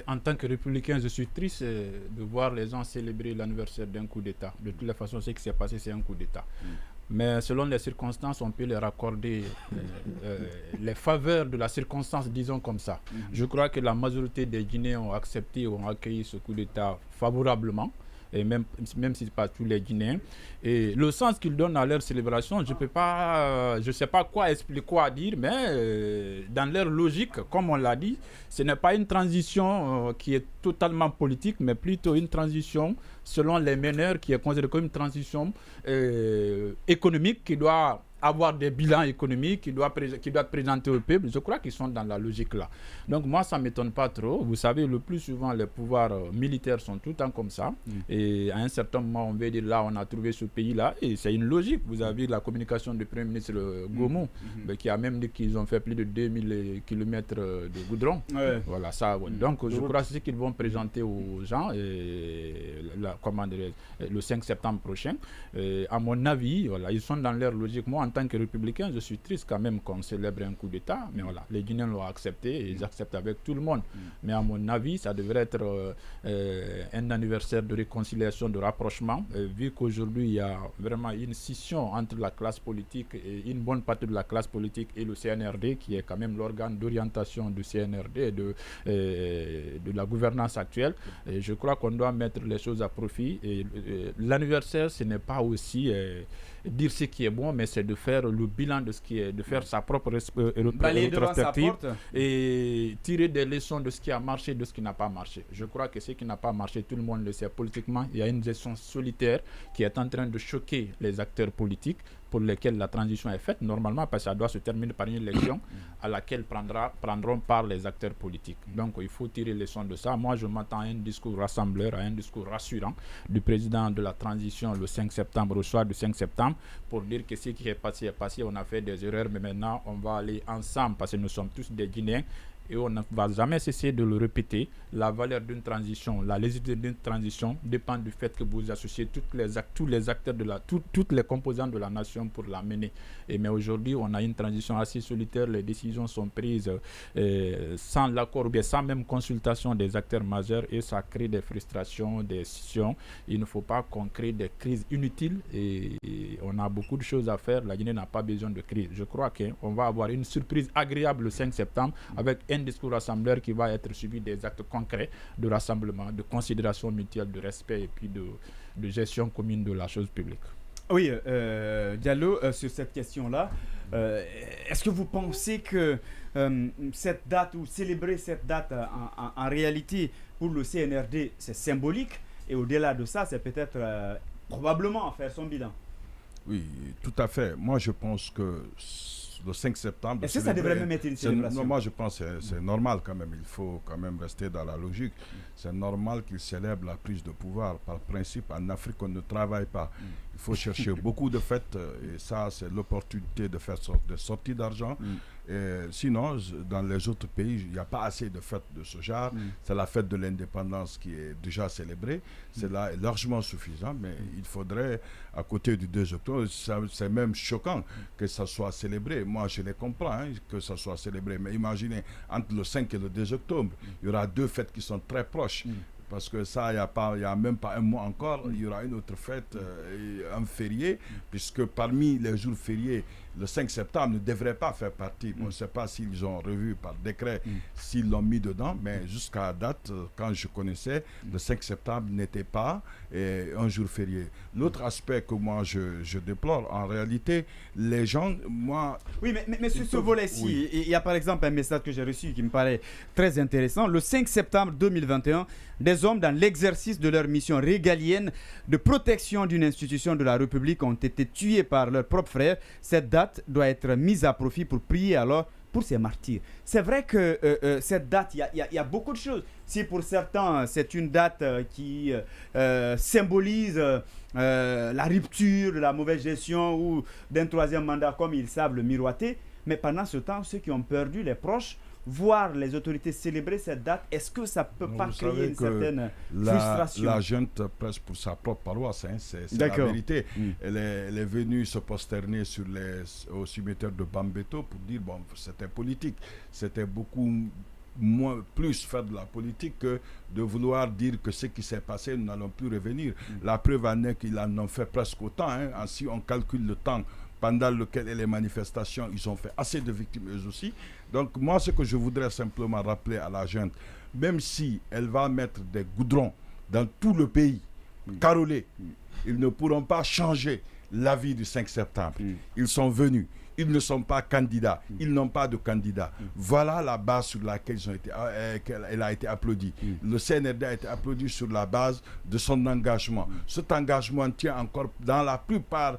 en tant que républicain, je suis triste de voir les gens célébrer l'anniversaire d'un coup d'État. De toutes les façons, ce qui s'est passé, c'est un coup d'État. Mais selon les circonstances, on peut leur accorder les faveurs de la circonstance, disons comme ça. Je crois que la majorité des Guinéens ont accepté, ont accueilli ce coup d'État favorablement, et même si ce n'est pas tous les Guinéens. Et le sens qu'ils donnent à leur célébration, je ne sais pas quoi expliquer, quoi dire, mais dans leur logique, comme on l'a dit, ce n'est pas une transition qui est totalement politique, mais plutôt une transition selon les meneurs qui est considérée comme une transition économique qui doit avoir des bilans économiques qui doit être présenté au peuple. Je crois qu'ils sont dans la logique là. Donc moi, ça ne m'étonne pas trop. Vous savez, le plus souvent, les pouvoirs militaires sont tout le temps comme ça. Et à un certain moment, on veut dire là, on a trouvé ce pays-là. Et c'est une logique. Vous avez la communication du Premier ministre Gomo, qui a même dit qu'ils ont fait plus de 2000 km de goudron. Voilà, ça. Donc je crois que c'est ce qu'ils vont présenter aux gens le 5 septembre prochain. À mon avis, voilà, ils sont dans leur logique. Moi, en tant que républicain, je suis triste quand même qu'on célèbre un coup d'État, mais voilà, les Guinéens l'ont accepté et ils acceptent avec tout le monde. Mais à mon avis, ça devrait être un anniversaire de réconciliation, de rapprochement, vu qu'aujourd'hui, il y a vraiment une scission entre la classe politique et une bonne partie de la classe politique et le CNRD, qui est quand même l'organe d'orientation du CNRD et de la gouvernance actuelle. Et je crois qu'on doit mettre les choses à profit. Et l'anniversaire, ce n'est pas aussi dire ce qui est bon, mais c'est de faire le bilan de ce qui est, de faire sa propre rétrospective et tirer des leçons de ce qui a marché, de ce qui n'a pas marché. Je crois que ce qui n'a pas marché, tout le monde le sait politiquement. Il y a une gestion solitaire qui est en train de choquer les acteurs politiques pour lesquels la transition est faite, normalement, parce que ça doit se terminer par une élection à laquelle prendront part les acteurs politiques. Donc, il faut tirer les leçons de ça. Moi, je m'attends à un discours rassembleur, à un discours rassurant du président de la transition le 5 septembre, au soir du 5 septembre, pour dire que ce qui est passé, on a fait des erreurs, mais maintenant, on va aller ensemble, parce que nous sommes tous des Guinéens, et on ne va jamais cesser de le répéter. La valeur d'une transition, la légitimité d'une transition dépend du fait que vous associez tous les acteurs toutes les composantes de la nation pour la mener. Mais aujourd'hui, on a une transition assez solitaire. Les décisions sont prises sans l'accord ou bien sans même consultation des acteurs majeurs et ça crée des frustrations, des scissions. Il ne faut pas qu'on crée des crises inutiles et on a beaucoup de choses à faire. La Guinée n'a pas besoin de crise. Je crois qu'on va avoir une surprise agréable le 5 septembre avec un discours rassembleur qui va être suivi des actes concrets de rassemblement, de considération mutuelle, de respect et puis de gestion commune de la chose publique. Oui, Diallo, sur cette question-là, est-ce que vous pensez que cette date ou célébrer cette date en réalité pour le CNRD, c'est symbolique et au-delà de ça, c'est peut-être probablement faire son bilan? Oui, tout à fait. Moi, je pense que le 5 septembre... Est-ce que ça devrait même être une célébration? Non, moi, je pense que c'est normal quand même. Il faut quand même rester dans la logique. C'est normal qu'ils célèbrent la prise de pouvoir. Par principe, en Afrique, on ne travaille pas. Il faut chercher beaucoup de fêtes. Et ça, c'est l'opportunité de faire des sorties d'argent. Et sinon, dans les autres pays, il n'y a pas assez de fêtes de ce genre. C'est la fête de l'indépendance qui est déjà célébrée. C'est là largement suffisant. Mais il faudrait, à côté du 2 octobre, c'est même choquant que ça soit célébré. Moi, je les comprends que ça soit célébré. Mais imaginez, entre le 5 et le 2 octobre, il y aura deux fêtes qui sont très proches. Parce que ça, il n'y a même pas un mois encore, il y aura une autre fête, un férié, puisque parmi les jours fériés, le 5 septembre ne devrait pas faire partie. On ne sait pas s'ils ont revu par décret, s'ils l'ont mis dedans, mais jusqu'à date, quand je connaissais, le 5 septembre n'était pas un jour férié. L'autre aspect que moi je déplore, en réalité, les gens, moi... Oui, mais sur ce volet-ci, il y a par exemple un message que j'ai reçu qui me paraît très intéressant. Le 5 septembre 2021, des hommes dans l'exercice de leur mission régalienne de protection d'une institution de la République ont été tués par leurs propres frères. Cette date doit être mise à profit pour prier alors pour ces martyrs. C'est vrai que cette date, il y a beaucoup de choses. Si pour certains, c'est une date qui symbolise la rupture de la mauvaise gestion ou d'un troisième mandat, comme ils savent le miroiter, mais pendant ce temps, ceux qui ont perdu les proches, voir les autorités célébrer cette date, est-ce que ça ne peut pas créer une certaine frustration? La junte presse pour sa propre paroisse, c'est la vérité. Elle est venue se prosterner au cimetière de Bambeto pour dire, bon, c'était politique. C'était beaucoup plus faire de la politique que de vouloir dire que ce qui s'est passé, nous n'allons plus revenir. La preuve en est qu'ils en ont fait presque autant. Si on calcule le temps pendant lequel les manifestations, ils ont fait assez de victimes eux aussi. Donc moi, ce que je voudrais simplement rappeler à la junte, même si elle va mettre des goudrons dans tout le pays, carolés, ils ne pourront pas changer l'avis du 5 septembre. Ils sont venus. Ils ne sont pas candidats. Ils n'ont pas de candidat. Voilà la base sur laquelle elle a été applaudie. Le CNRD a été applaudi sur la base de son engagement. Cet engagement tient encore dans la plupart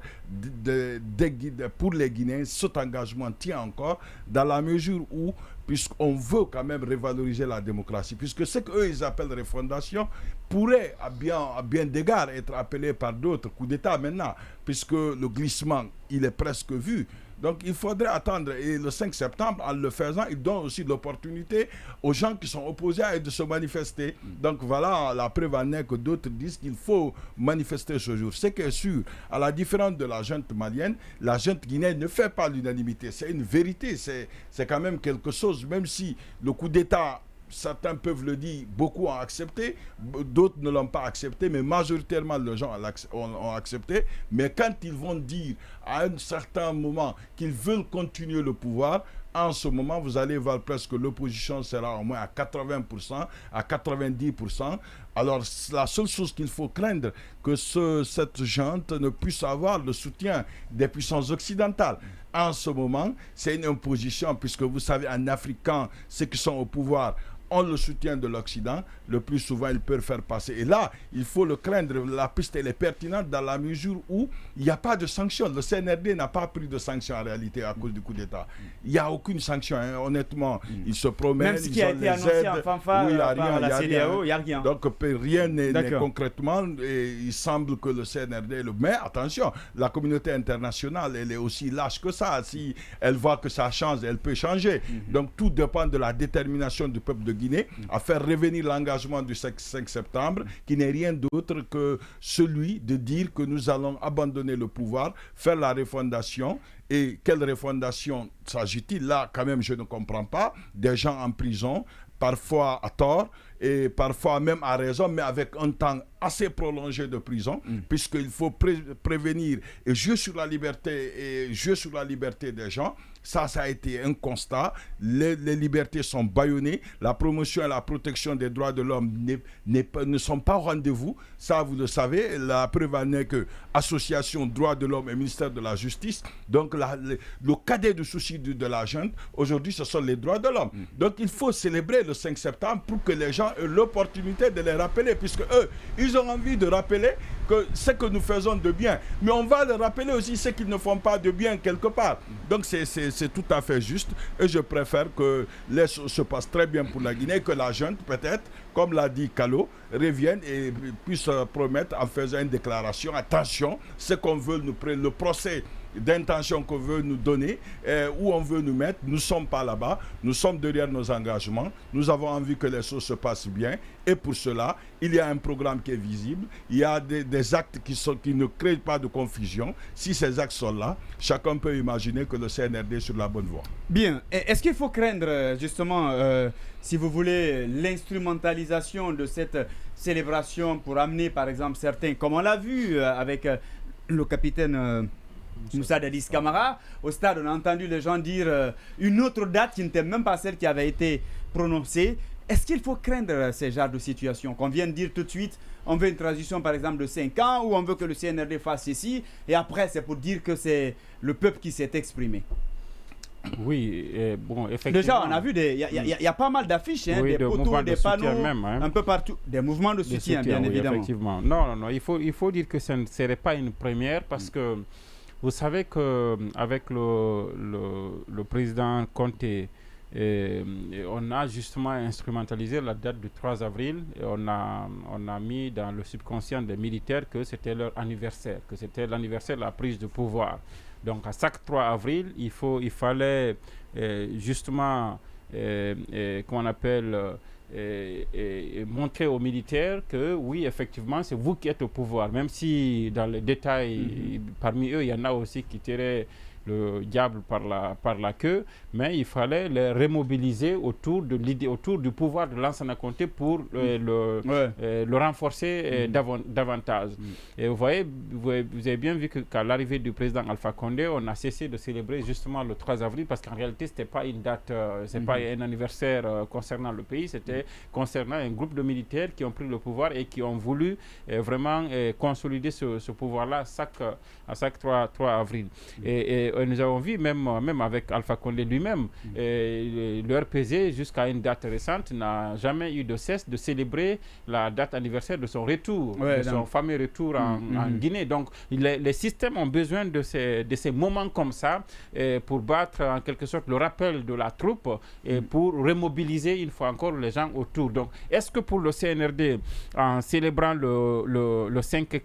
pour les Guinéens. Cet engagement tient encore dans la mesure où, puisqu'on veut quand même revaloriser la démocratie, puisque ce qu'eux ils appellent refondation pourrait à bien d'égards être appelé par d'autres coups d'État maintenant, puisque le glissement il est presque vu. Donc il faudrait attendre, et le 5 septembre, en le faisant, il donne aussi l'opportunité aux gens qui sont opposés à de se manifester. Donc voilà, la preuve en est que d'autres disent qu'il faut manifester ce jour. Ce qui est sûr, à la différence de la junte malienne, la junte guinéenne ne fait pas l'unanimité. C'est une vérité, c'est quand même quelque chose, même si le coup d'État, certains peuvent le dire, beaucoup ont accepté, d'autres ne l'ont pas accepté, mais majoritairement les gens ont accepté. Mais quand ils vont dire à un certain moment qu'ils veulent continuer le pouvoir, en ce moment, vous allez voir presque l'opposition sera au moins à 80%, à 90%. Alors, la seule chose qu'il faut craindre, que cette junte ne puisse avoir le soutien des puissances occidentales. En ce moment, c'est une imposition, puisque vous savez, en Afrique, quand ceux qui sont au pouvoir ont le soutien de l'Occident, le plus souvent ils peuvent faire passer. Et là, il faut le craindre. La piste elle est pertinente dans la mesure où il n'y a pas de sanctions. Le CNRD n'a pas pris de sanctions en réalité à cause du coup d'État. Il n'y a aucune sanction, honnêtement. Ils se promènent, même ce qui a été annoncé en fanfare par la CEDEAO, il n'y a rien. Donc rien n'est concrètement, et il semble que le CNRD... Mais attention, la communauté internationale, elle est aussi lâche que ça. Si elle voit que ça change, elle peut changer. Donc tout dépend de la détermination du peuple de Guinée à faire revenir l'engagement du 5 septembre, qui n'est rien d'autre que celui de dire que nous allons abandonner le pouvoir, faire la refondation. Et quelle refondation s'agit-il? Là, quand même, je ne comprends pas. Des gens en prison, parfois à tort, et parfois même à raison, mais avec un temps assez prolongé de prison, puisqu'il faut prévenir et jouer sur la liberté des gens. Ça a été un constat. Les libertés sont bâillonnées. La promotion et la protection des droits de l'homme ne sont pas au rendez-vous. Ça, vous le savez. La preuve en est que Association Droits de l'homme et Ministère de la Justice, donc le cadet de souci de la junte, aujourd'hui, ce sont les droits de l'homme. Donc, il faut célébrer le 5 septembre pour que les gens aient l'opportunité de les rappeler, puisque eux, ils ont envie de rappeler que ce que nous faisons de bien. Mais on va leur rappeler aussi ce qu'ils ne font pas de bien quelque part. Donc, c'est tout à fait juste. Et je préfère que les choses se passent très bien pour la Guinée, que la junte, peut-être, comme l'a dit Kalo, revienne et puisse promettre en faisant une déclaration. Attention, ce qu'on veut nous prendre, le procès d'intention qu'on veut nous donner, où on veut nous mettre, nous ne sommes pas là-bas, nous sommes derrière nos engagements, nous avons envie que les choses se passent bien, et pour cela, il y a un programme qui est visible, il y a des actes qui ne créent pas de confusion. Si ces actes sont là, chacun peut imaginer que le CNRD est sur la bonne voie. Bien, est-ce qu'il faut craindre justement, si vous voulez, l'instrumentalisation de cette célébration pour amener par exemple certains, comme on l'a vu avec le capitaine... Moussa Dadis Camara, au stade, on a entendu les gens dire une autre date qui n'était même pas celle qui avait été prononcée. Est-ce qu'il faut craindre ces genres de situations? Qu'on vienne dire tout de suite, on veut une transition par exemple de 5 ans, ou on veut que le CNRD fasse ceci, et après c'est pour dire que c'est le peuple qui s'est exprimé. Oui, bon, effectivement. Déjà, on a vu, il y a pas mal d'affiches, oui, des poteaux, des panneaux, même, un peu partout, des mouvements de soutien, bien évidemment. Effectivement. Non, il faut dire que ce ne serait pas une première, parce que vous savez qu'avec le président Conté, on a justement instrumentalisé la date du 3 avril et on a mis dans le subconscient des militaires que c'était leur anniversaire, que c'était l'anniversaire de la prise de pouvoir. Donc à chaque 3 avril, il fallait justement, qu'on appelle, montrer aux militaires que oui, effectivement, c'est vous qui êtes au pouvoir. Même si dans les détails, parmi eux, il y en a aussi qui tiraient le diable par la queue, mais il fallait les remobiliser autour de l'idée, autour du pouvoir de Lansana Conté pour le renforcer davantage. Et vous avez bien vu qu'à l'arrivée du président Alpha Condé, on a cessé de célébrer justement le 3 avril parce qu'en réalité, ce n'était pas une date, c'est pas un anniversaire concernant le pays, c'était concernant un groupe de militaires qui ont pris le pouvoir et qui ont voulu vraiment consolider ce pouvoir-là à chaque 3 avril. Et nous avons vu, même avec Alpha Condé lui-même, le RPZ, jusqu'à une date récente, n'a jamais eu de cesse de célébrer la date anniversaire de son retour, de son fameux retour en Guinée. Donc, les systèmes ont besoin de ces moments comme ça pour battre en quelque sorte le rappel de la troupe et pour remobiliser une fois encore les gens autour. Donc, est-ce que pour le CNRD, en célébrant le 5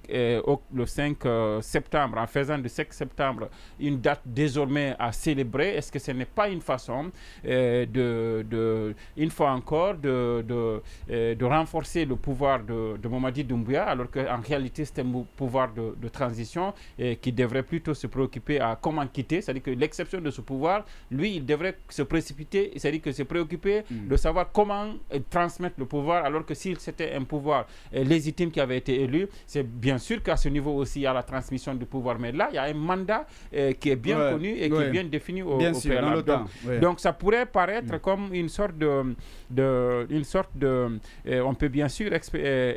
septembre, en faisant du 5 septembre une date désormais à célébrer, est-ce que ce n'est pas une façon une fois encore de renforcer le pouvoir de Mamadi Doumbouya, alors qu'en réalité c'est un pouvoir de transition qui devrait plutôt se préoccuper à comment quitter, c'est-à-dire que l'exception de ce pouvoir, lui, il devrait se précipiter, c'est-à-dire que se préoccuper de savoir comment transmettre le pouvoir, alors que si c'était un pouvoir légitime qui avait été élu, c'est bien sûr qu'à ce niveau aussi il y a la transmission du pouvoir, mais là il y a un mandat qui est bien connu et qui est bien défini au préalable. Donc ça pourrait paraître comme une sorte on peut bien sûr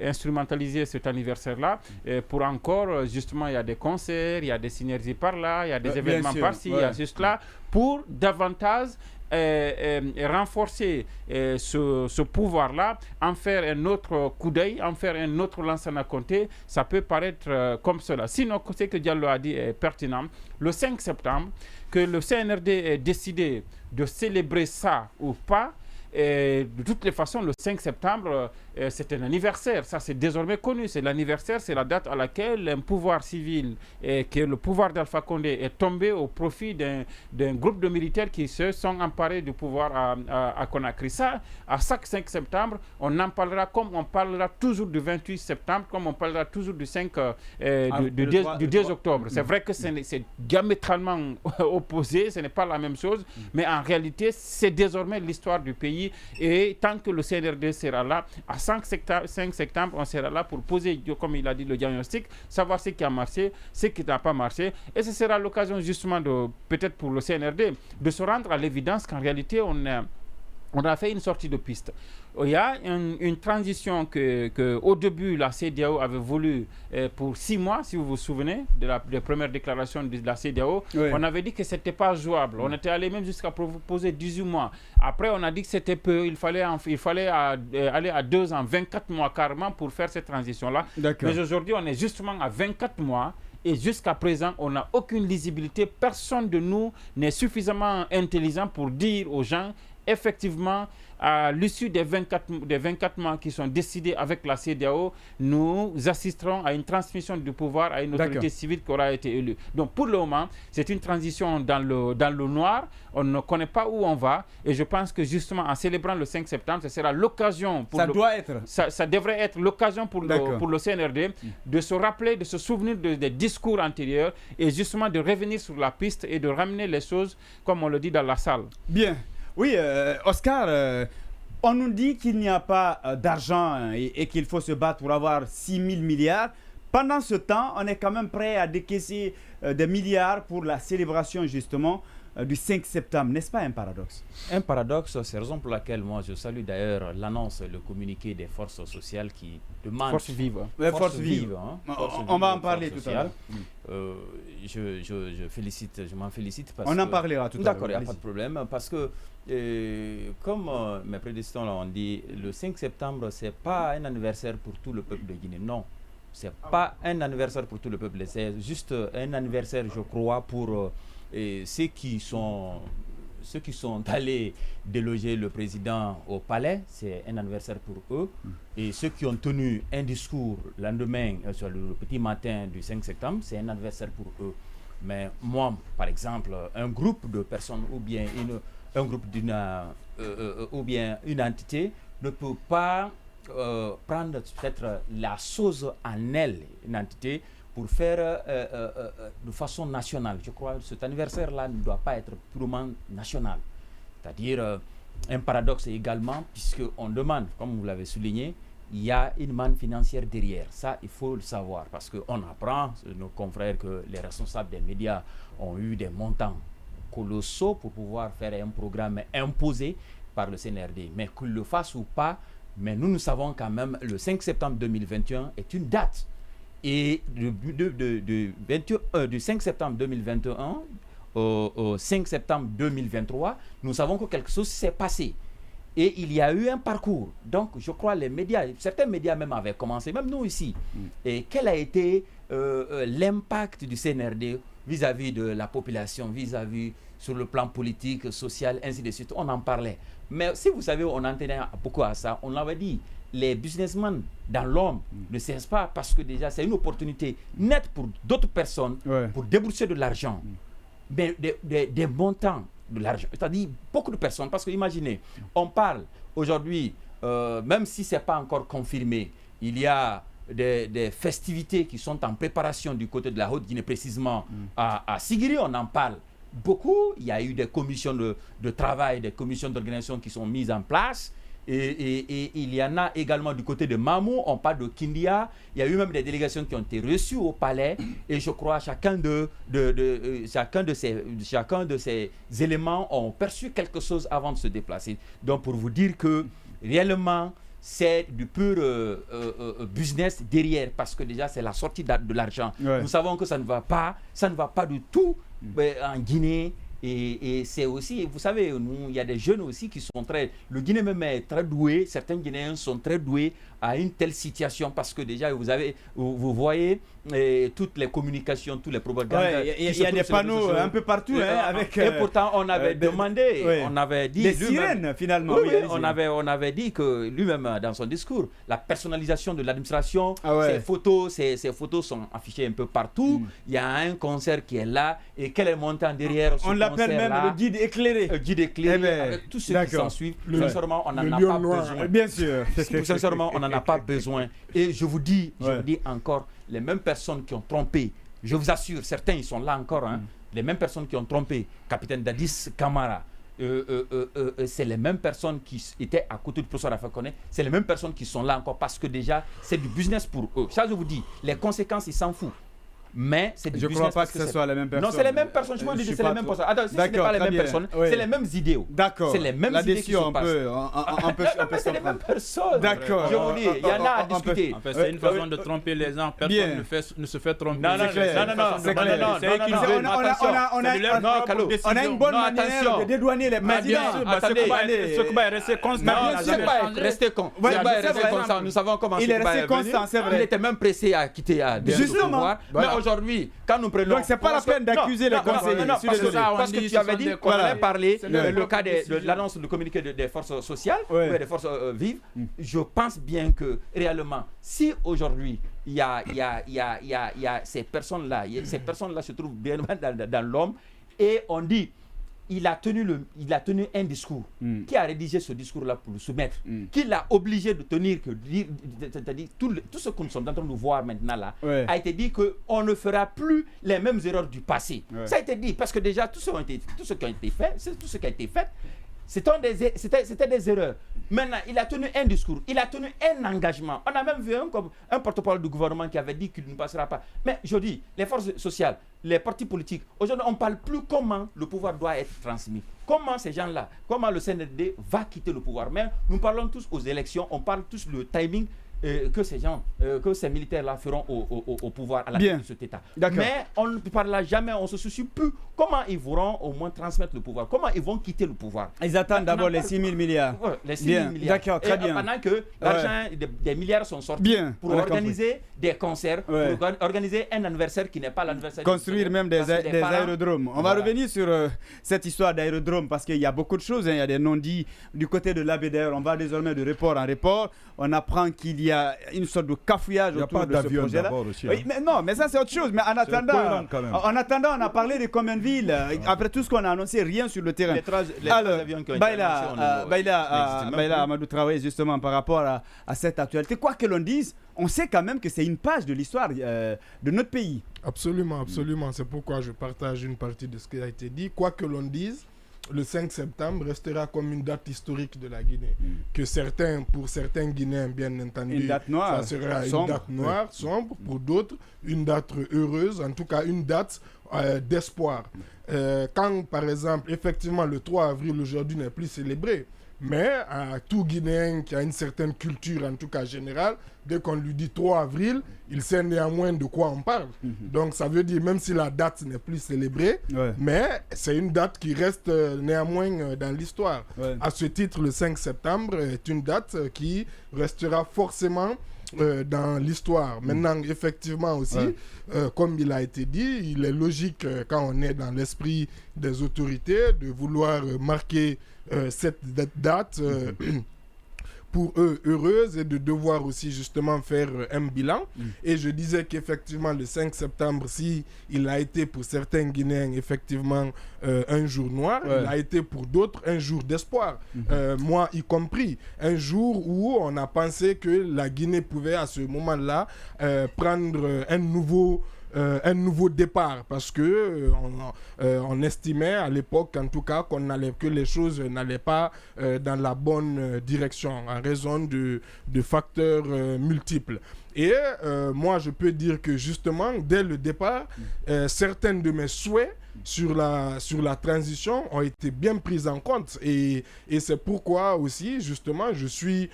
instrumentaliser cet anniversaire-là pour encore, justement, il y a des concerts, il y a des synergies par là, il y a des événements par-ci, il y a juste là, pour davantage renforcer ce pouvoir-là, en faire un autre coup d'œil, en faire un autre Lansana Conté, ça peut paraître comme cela. Sinon, ce que Diallo a dit est pertinent. Le 5 septembre, que le CNRD ait décidé de célébrer ça ou pas, et de toutes les façons, le 5 septembre, c'est un anniversaire. Ça, c'est désormais connu. C'est l'anniversaire, c'est la date à laquelle un pouvoir civil, qui est le pouvoir d'Alpha Condé, est tombé au profit d'un groupe de militaires qui se sont emparés du pouvoir à Conakry. Ça, à chaque 5 septembre, on en parlera comme on parlera toujours du 28 septembre, comme on parlera toujours du 2 octobre. C'est vrai que c'est diamétralement opposé, ce n'est pas la même chose, mais en réalité, c'est désormais l'histoire du pays. Et tant que le CNRD sera là, à 5 septembre, on sera là pour poser, comme il a dit, le diagnostic, savoir ce qui a marché, ce qui n'a pas marché. Et ce sera l'occasion justement, peut-être pour le CNRD, de se rendre à l'évidence qu'en réalité, on a fait une sortie de piste. Il y a une transition au début, la CEDEAO avait voulu pour 6 mois, si vous vous souvenez, des premières déclarations de la CEDEAO. On avait dit que ce n'était pas jouable. On était allé même jusqu'à proposer 18 mois. Après, on a dit que c'était peu. Il fallait aller à 2 ans, 24 mois carrément pour faire cette transition-là. Mais aujourd'hui, on est justement à 24 mois. Et jusqu'à présent, on n'a aucune lisibilité. Personne de nous n'est suffisamment intelligent pour dire aux gens, effectivement, à l'issue des 24 mois qui sont décidés avec la CEDEAO, nous assisterons à une transmission du pouvoir à une autorité civile qui aura été élue. Donc pour le moment, c'est une transition dans le noir. On ne connaît pas où on va. Et je pense que justement, en célébrant le 5 septembre, ce sera l'occasion. Ça devrait être l'occasion pour le CNRD de se rappeler, de se souvenir des discours antérieurs et justement de revenir sur la piste et de ramener les choses, comme on le dit, dans la salle. Bien. Oui, Oscar, on nous dit qu'il n'y a pas d'argent et qu'il faut se battre pour avoir 6 000 milliards. Pendant ce temps, on est quand même prêt à décaisser des milliards pour la célébration justement du 5 septembre. N'est-ce pas un paradoxe? Un paradoxe, c'est la raison pour laquelle moi je salue d'ailleurs l'annonce, le communiqué des forces sociales qui demandent... Forces vives. Forces vives. On va en parler tout à l'heure. Je m'en félicite. On en parlera tout à l'heure. D'accord, il n'y a pas de problème. Parce que, comme mes prédécesseurs l'ont dit, le 5 septembre, ce n'est pas un anniversaire pour tout le peuple de Guinée. Non, ce n'est pas un anniversaire pour tout le peuple. C'est juste un anniversaire, je crois, pour ceux qui sont allés déloger le président au palais. C'est un anniversaire pour eux. Et ceux qui ont tenu un discours le lendemain, sur le petit matin du 5 septembre, c'est un anniversaire pour eux. Mais moi, par exemple, un groupe de personnes ou bien une entité ne peut pas prendre peut-être la chose en elle, une entité, pour faire de façon nationale. Je crois que cet anniversaire-là ne doit pas être purement national. C'est-à-dire un paradoxe également, puisqu'on demande, comme vous l'avez souligné, il y a une manne financière derrière. Ça, il faut le savoir, parce qu'on apprend, nos confrères, que les responsables des médias ont eu des montants colossaux pour pouvoir faire un programme imposé par le CNRD. Mais qu'ils le fassent ou pas, mais nous savons quand même le 5 septembre 2021 est une date. Et du 5 septembre 2021 au 5 septembre 2023, nous savons que quelque chose s'est passé. Et il y a eu un parcours. Donc, je crois les médias, certains médias même avaient commencé, même nous ici. Et quel a été l'impact du CNRD vis-à-vis de la population, vis-à-vis sur le plan politique, social, ainsi de suite. On en parlait. Mais si vous savez, on en tenait beaucoup à ça. On l'avait dit, les businessmen dans l'homme ne cessent pas, parce que déjà, c'est une opportunité nette pour d'autres personnes pour débourser de l'argent. Mais des montants de l'argent. C'est-à-dire beaucoup de personnes. Parce que imaginez, on parle aujourd'hui, même si ce n'est pas encore confirmé, il y a des festivités qui sont en préparation du côté de la Haute-Guinée, précisément à Sigiri, on en parle beaucoup. Il y a eu des commissions de travail, des commissions d'organisation qui sont mises en place. Et il y en a également du côté de Mamou, on parle de Kindia. Il y a eu même des délégations qui ont été reçues au palais. Et je crois chacun de ces éléments ont perçu quelque chose avant de se déplacer. Donc pour vous dire que réellement, c'est du pur business derrière, parce que déjà c'est la sortie de l'argent. Nous savons que ça ne va pas du tout en Guinée. Et c'est aussi, vous savez, il y a des jeunes aussi qui sont le Guinée même est très doué, certains Guinéens sont très doués à une telle situation, parce que déjà vous voyez toutes les communications, tous les propagandes. Il y a des panneaux un peu partout. Avec, et pourtant on avait demandé, on avait dit... Les sirènes finalement. Oui, on avait dit que lui-même dans son discours, la personnalisation de l'administration, ses photos sont affichées un peu partout. Il y a un concert qui est là, et quel est le montant derrière ce concert-là? On l'appelle même le guide éclairé. Guide éclairé, avec tout ce qui s'ensuit. Sincèrement, on n'en a pas besoin. Bien sûr. Sincèrement, on n'en a pas besoin. Et je vous dis encore, les mêmes personnes qui ont trompé, je vous assure, certains ils sont là encore, les mêmes personnes qui ont trompé capitaine Dadis Camara, c'est les mêmes personnes qui étaient à côté du professeur Afakone, c'est les mêmes personnes qui sont là encore, parce que déjà c'est du business pour eux. Ça, je vous dis, les conséquences ils s'en foutent. Mais c'est du business. Je ne crois pas que ce soit les mêmes personnes. Non, c'est les mêmes personnes. Je me dis c'est les mêmes personnes. Attends, si ce n'est pas les mêmes personnes, c'est les mêmes idéaux. D'accord. C'est les mêmes idées qui se passent. C'est les mêmes personnes. D'accord. Je vous dis, il y en a à discuter. En fait, c'est une façon de tromper les gens. Personne ne se fait tromper. Non, c'est clair. On a une bonne manière de dédouaner les présidents. Ce combat est resté constant. Resté constant. Nous savons comment il est resté constant, c'est vrai. Il était même pressé à quitter le pouvoir. Aujourd'hui, quand nous prenons... Donc, c'est pas la peine d'accuser les conseillers. Non, parce que tu avais dit qu'on allait parler le cas de l'annonce du communiqué des forces sociales, des forces vives. Je pense bien que, réellement, si aujourd'hui, il y a ces personnes-là se trouvent bien dans l'homme, et on dit... Il a tenu un discours. Qui a rédigé ce discours-là pour le soumettre? Qui l'a obligé de tenir? C'est-à-dire, tout ce que nous sommes en train de voir maintenant là, a été dit qu'on ne fera plus les mêmes erreurs du passé. Ça a été dit, parce que déjà, tout ce qui a été fait, c'était des erreurs. Maintenant, il a tenu un discours, il a tenu un engagement. On a même vu un porte-parole du gouvernement qui avait dit qu'il ne passera pas. Mais je dis, les forces sociales, les partis politiques, aujourd'hui, on ne parle plus comment le pouvoir doit être transmis. Comment ces gens-là, comment le CNRD va quitter le pouvoir. Mais nous parlons tous aux élections, on parle tous le timing que ces militaires-là feront au pouvoir à la tête de cet État. Mais on ne parle jamais, on ne se soucie plus comment ils pourront au moins transmettre le pouvoir, comment ils vont quitter le pouvoir. Ils attendent d'abord les 6 000 milliards. Les 6 000 milliards. D'accord, très bien. Pendant que l'argent des milliards sont sortis pour organiser des concerts, pour organiser un anniversaire qui n'est pas l'anniversaire. Construire même des aérodromes. On va revenir sur cette histoire d'aérodrome, parce qu'il y a beaucoup de choses, il y a des non-dits du côté de l'ABDR. On va désormais de report en report. On apprend qu'il y a une sorte de cafouillage autour de ce projet-là. Aussi, mais non, mais ça c'est autre chose. Mais en attendant, on a parlé de combien de vies civils. Après tout ce qu'on a annoncé, rien sur le terrain. Les trois Alors, avions qui ont été Baïla Amadou Traoré, justement, par rapport à cette actualité, quoi que l'on dise, on sait quand même que c'est une page de l'histoire de notre pays. Absolument, absolument. C'est pourquoi je partage une partie de ce qui a été dit. Quoi que l'on dise, le 5 septembre restera comme une date historique de la Guinée. Que pour certains Guinéens, bien entendu, une date noire, ça sera une date noire, sombre. Pour d'autres, une date heureuse, en tout cas une date d'espoir. Quand, par exemple, effectivement, le 3 avril aujourd'hui n'est plus célébré, mais tout Guinéen qui a une certaine culture, en tout cas générale, dès qu'on lui dit 3 avril, il sait néanmoins de quoi on parle. Donc ça veut dire, même si la date n'est plus célébrée, mais c'est une date qui reste néanmoins dans l'histoire. À ce titre, le 5 septembre est une date qui restera forcément dans l'histoire. Maintenant, effectivement aussi, comme il a été dit, il est logique quand on est dans l'esprit des autorités de vouloir marquer cette date pour eux heureuse et de devoir aussi justement faire un bilan. Et je disais qu'effectivement le 5 septembre, si il a été pour certains Guinéens effectivement un jour noir, il a été pour d'autres un jour d'espoir. Moi y compris, un jour où on a pensé que la Guinée pouvait à ce moment-là prendre un nouveau départ, parce que on estimait à l'époque en tout cas que les choses n'allaient pas dans la bonne direction en raison de facteurs multiples. Et moi je peux dire que justement dès le départ, certains de mes souhaits sur la transition ont été bien prises en compte, et c'est pourquoi aussi justement je suis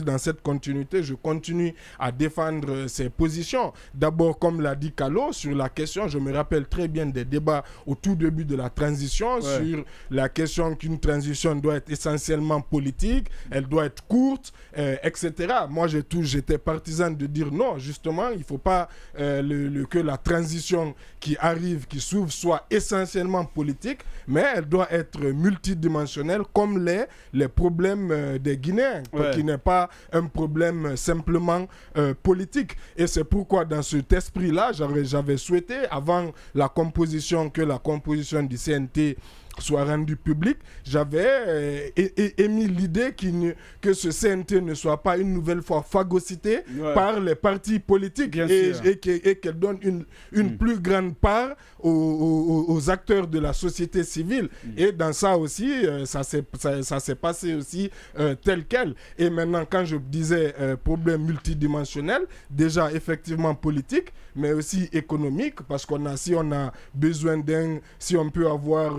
dans cette continuité, je continue à défendre ces positions. D'abord, comme l'a dit Kalo, sur la question, je me rappelle très bien des débats au tout début de la transition sur la question qu'une transition doit être essentiellement politique, elle doit être courte, etc. Moi j'étais partisan de dire non, justement il ne faut pas que la transition qui arrive, qui s'ouvre, soit essentiellement politique, mais elle doit être multidimensionnelle comme les problèmes des Guinéens, qui n'est pas un problème simplement politique. Et c'est pourquoi dans cet esprit-là, j'avais souhaité, avant que la composition du CNT soit rendu public, j'avais émis l'idée que ce CNT ne soit pas une nouvelle fois phagocyté par les partis politiques et qu'elle donne une plus grande part aux acteurs de la société civile. Et dans ça aussi, ça s'est passé aussi tel quel. Et maintenant, quand je disais problème multidimensionnel, déjà effectivement politique, mais aussi économique, parce si on a besoin si on peut avoir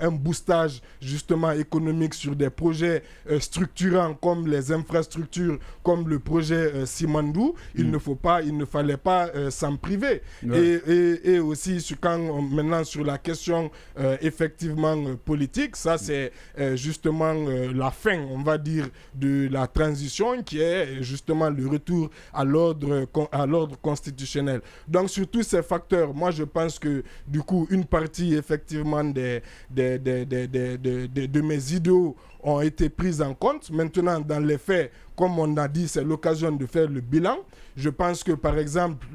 un boostage justement économique sur des projets structurants comme les infrastructures, comme le projet Simandou, il ne fallait pas s'en priver. Et aussi maintenant sur la question effectivement politique, ça c'est justement la fin, on va dire, de la transition, qui est justement le retour à l'ordre constitutionnel. Donc sur tous ces facteurs, moi je pense que du coup une partie effectivement de mes idéaux ont été prises en compte. Maintenant, dans les faits, comme on a dit, c'est l'occasion de faire le bilan. Je pense que, par exemple,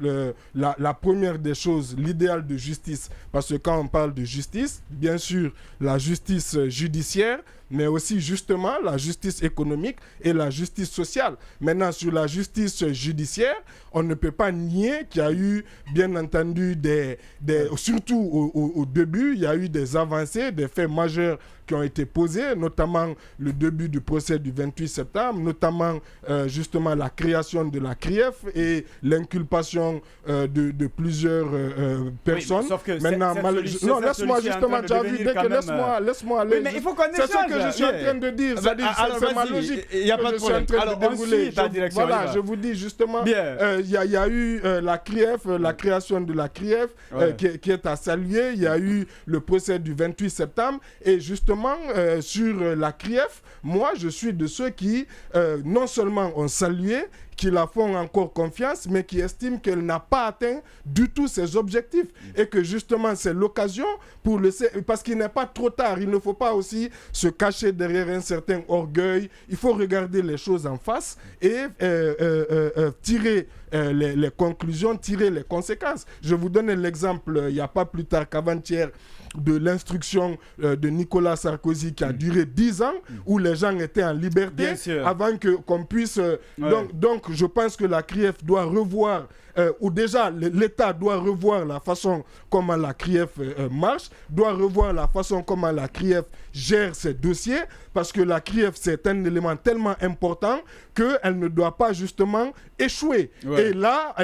la première des choses, l'idéal de justice, parce que quand on parle de justice, bien sûr, la justice judiciaire, mais aussi justement la justice économique et la justice sociale. Maintenant, sur la justice judiciaire, on ne peut pas nier qu'il y a eu, bien entendu, surtout au début, il y a eu des avancées, des faits majeurs qui ont été posés, notamment le début du procès du 28 septembre, notamment justement la création de la CRIEF et l'inculpation de plusieurs personnes. Oui, sauf que maintenant, non, laisse-moi justement, tu as vu, laisse-moi aller. Oui, mais il faut qu'on échange. C'est ce que je suis en train de dire. C'est ma logique. Il n'y a pas de problème. Alors, on suit ta direction. Voilà, je vous dis justement, il y a eu la CRIEF, la création de la CRIEF qui est à saluer. Il y a eu le procès du 28 septembre. Et justement, sur la CRIEF, moi, je suis de ceux qui, non seulement ont salué, qui la font encore confiance, mais qui estiment qu'elle n'a pas atteint du tout ses objectifs. Et que justement, c'est l'occasion pour parce qu'il n'est pas trop tard. Il ne faut pas aussi se cacher derrière un certain orgueil. Il faut regarder les choses en face et tirer les conclusions, tirer les conséquences. Je vous donne l'exemple, il n'y a pas plus tard qu'avant-hier, de l'instruction de Nicolas Sarkozy qui a duré 10 ans, où les gens étaient en liberté avant qu'on puisse... Donc, je pense que la CRIEF doit revoir, ou déjà l'État doit revoir la façon comment la CRIEF marche, doit revoir la façon comment la CRIEF gère ses dossiers, parce que la CRIEF, c'est un élément tellement important qu'elle ne doit pas justement échouer. Et là,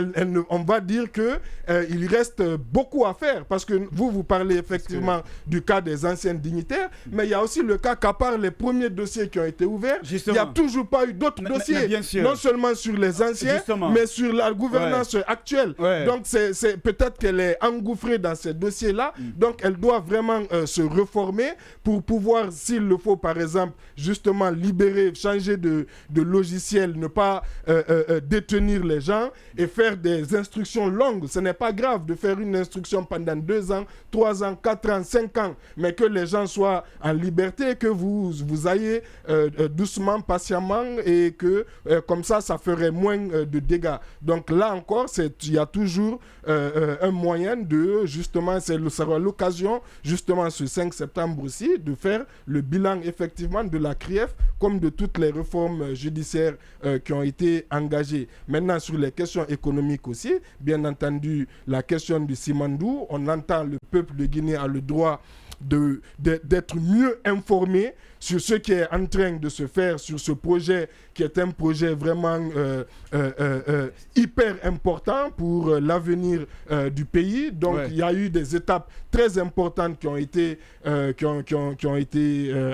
on va dire qu'il reste beaucoup à faire, parce que vous parlez effectivement du cas des anciens dignitaires, mais il y a aussi le cas qu'à part les premiers dossiers qui ont été ouverts, il n'y a toujours pas eu d'autres dossiers, non seulement sur les anciens, mais sur la gouvernance actuelle. Donc, c'est peut-être qu'elle est engouffrée dans ces dossiers-là, donc elle doit vraiment se reformer pour pouvoir, s'il le faut, par exemple, justement libérer, changer de logiciel, ne pas détenir les gens et faire des instructions longues. Ce n'est pas grave de faire une instruction pendant 2 ans, 3 ans, 4 ans, 5 ans, mais que les gens soient en liberté, que vous ayez doucement, patiemment, et que comme ça ferait moins de dégâts. Donc là encore, il y a toujours un moyen de, justement, ça sera l'occasion, justement, ce 5 septembre aussi, de faire le bilan effectivement de la CRIEF comme de toutes les réformes judiciaires qui ont été engagées. Maintenant, sur les questions économiques aussi, bien entendu, la question du Simandou, on entend le peuple de Guinée a le droit d'être mieux informé sur ce qui est en train de se faire sur ce projet qui est un projet vraiment hyper important pour l'avenir du pays. Donc il y a eu des étapes très importantes qui ont été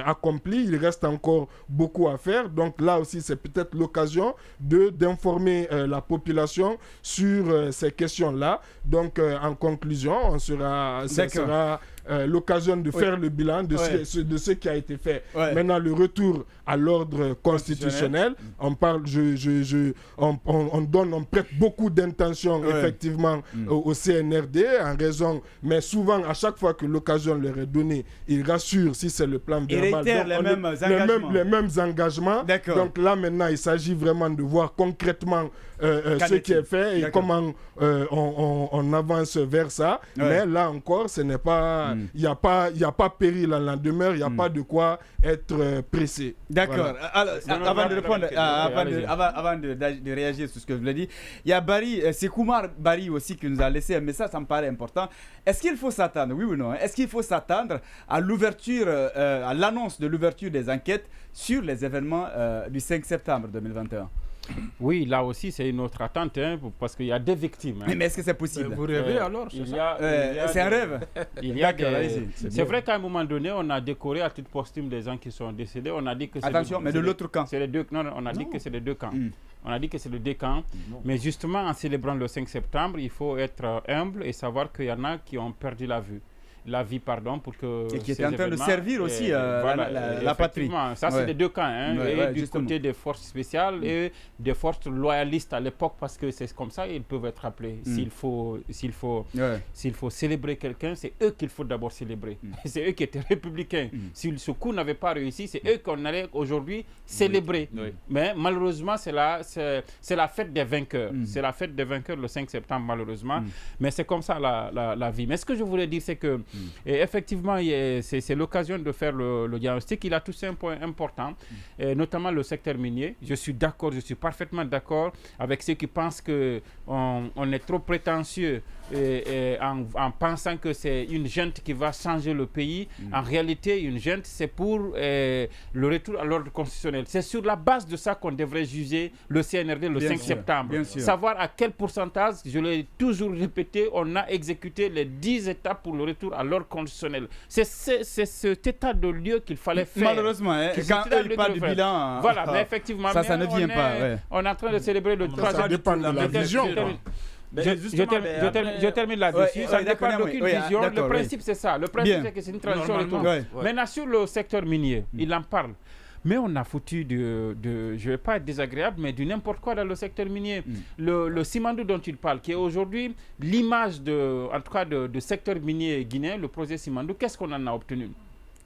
accomplies. Il reste encore beaucoup à faire. Donc là aussi, c'est peut-être l'occasion d'informer la population sur ces questions-là. Donc en conclusion, ça sera l'occasion de faire le bilan de ce qui a été fait. Maintenant, le retour à l'ordre constitutionnel, on parle, on prête beaucoup d'intentions effectivement au CNRD en raison, mais souvent à chaque fois que l'occasion leur est donnée, ils rassurent si c'est le plan verbal. Ils réitèrent les mêmes engagements. Donc là maintenant, il s'agit vraiment de voir concrètement ce qui est fait et comment on avance vers ça. Mais là encore, ce n'est pas, il n'y a pas péril en la demeure, il n'y a pas de quoi être pressé. D'accord. Voilà. Avant de répondre, avant de réagir sur ce que vous avez dit, il y a Barry, c'est Koumar Barry aussi qui nous a laissé un message, ça me paraît important. Est-ce qu'il faut s'attendre, oui ou non, est-ce qu'il faut s'attendre à l'ouverture, à l'annonce de l'ouverture des enquêtes sur les événements du 5 septembre 2021? Oui, là aussi, c'est une autre attente, parce qu'il y a des victimes. Mais est-ce que c'est possible? Vous rêvez alors? C'est un rêve. C'est vrai qu'à un moment donné, on a décoré à titre posthume des gens qui sont décédés. On a dit que attention, mais de l'autre camp. C'est les deux. Non, on a dit que c'est les deux camps. On a dit que c'est les deux camps. Mais justement, en célébrant le 5 septembre, il faut être humble et savoir qu'il y en a qui ont perdu la vie, pour que... Et qui est en train de servir aussi la patrie. Ça, c'est les deux camps. Et du côté des forces spéciales et des forces loyalistes à l'époque, parce que c'est comme ça ils peuvent être appelés. S'il faut célébrer quelqu'un, c'est eux qu'il faut d'abord célébrer. C'est eux qui étaient républicains. Si ce coup n'avait pas réussi, c'est eux qu'on allait aujourd'hui célébrer. Mais malheureusement, c'est la fête des vainqueurs. C'est la fête des vainqueurs le 5 septembre, malheureusement. Mais c'est comme ça la vie. Mais ce que je voulais dire, c'est que et effectivement, c'est l'occasion de faire le diagnostic. Il a touché un point important, et notamment le secteur minier. Je suis parfaitement d'accord avec ceux qui pensent qu'on est trop prétentieux en pensant que c'est une junte qui va changer le pays. En réalité, une junte, c'est pour le retour à l'ordre constitutionnel. C'est sur la base de ça qu'on devrait juger le CNRD le 5 septembre. Savoir à quel pourcentage, je l'ai toujours répété, on a exécuté les 10 étapes pour le retour à l'ordre constitutionnel. C'est cet état de lieu qu'il fallait faire. Malheureusement, quand ils parlent du bilan... Voilà, mais effectivement, ça ne vient pas. On est en train de célébrer le 3 Ça dépend de la vision. Je termine là-dessus. Ça ne dépend d'aucune vision. Le principe, c'est ça. Le principe, c'est que c'est une transition. Maintenant, sur le secteur minier, il en parle. mais on a foutu je ne vais pas être désagréable, mais du n'importe quoi dans le secteur minier. Le Simandou dont il parle, qui est aujourd'hui l'image en tout cas de secteur minier guinéen, le projet Simandou, qu'est-ce qu'on en a obtenu?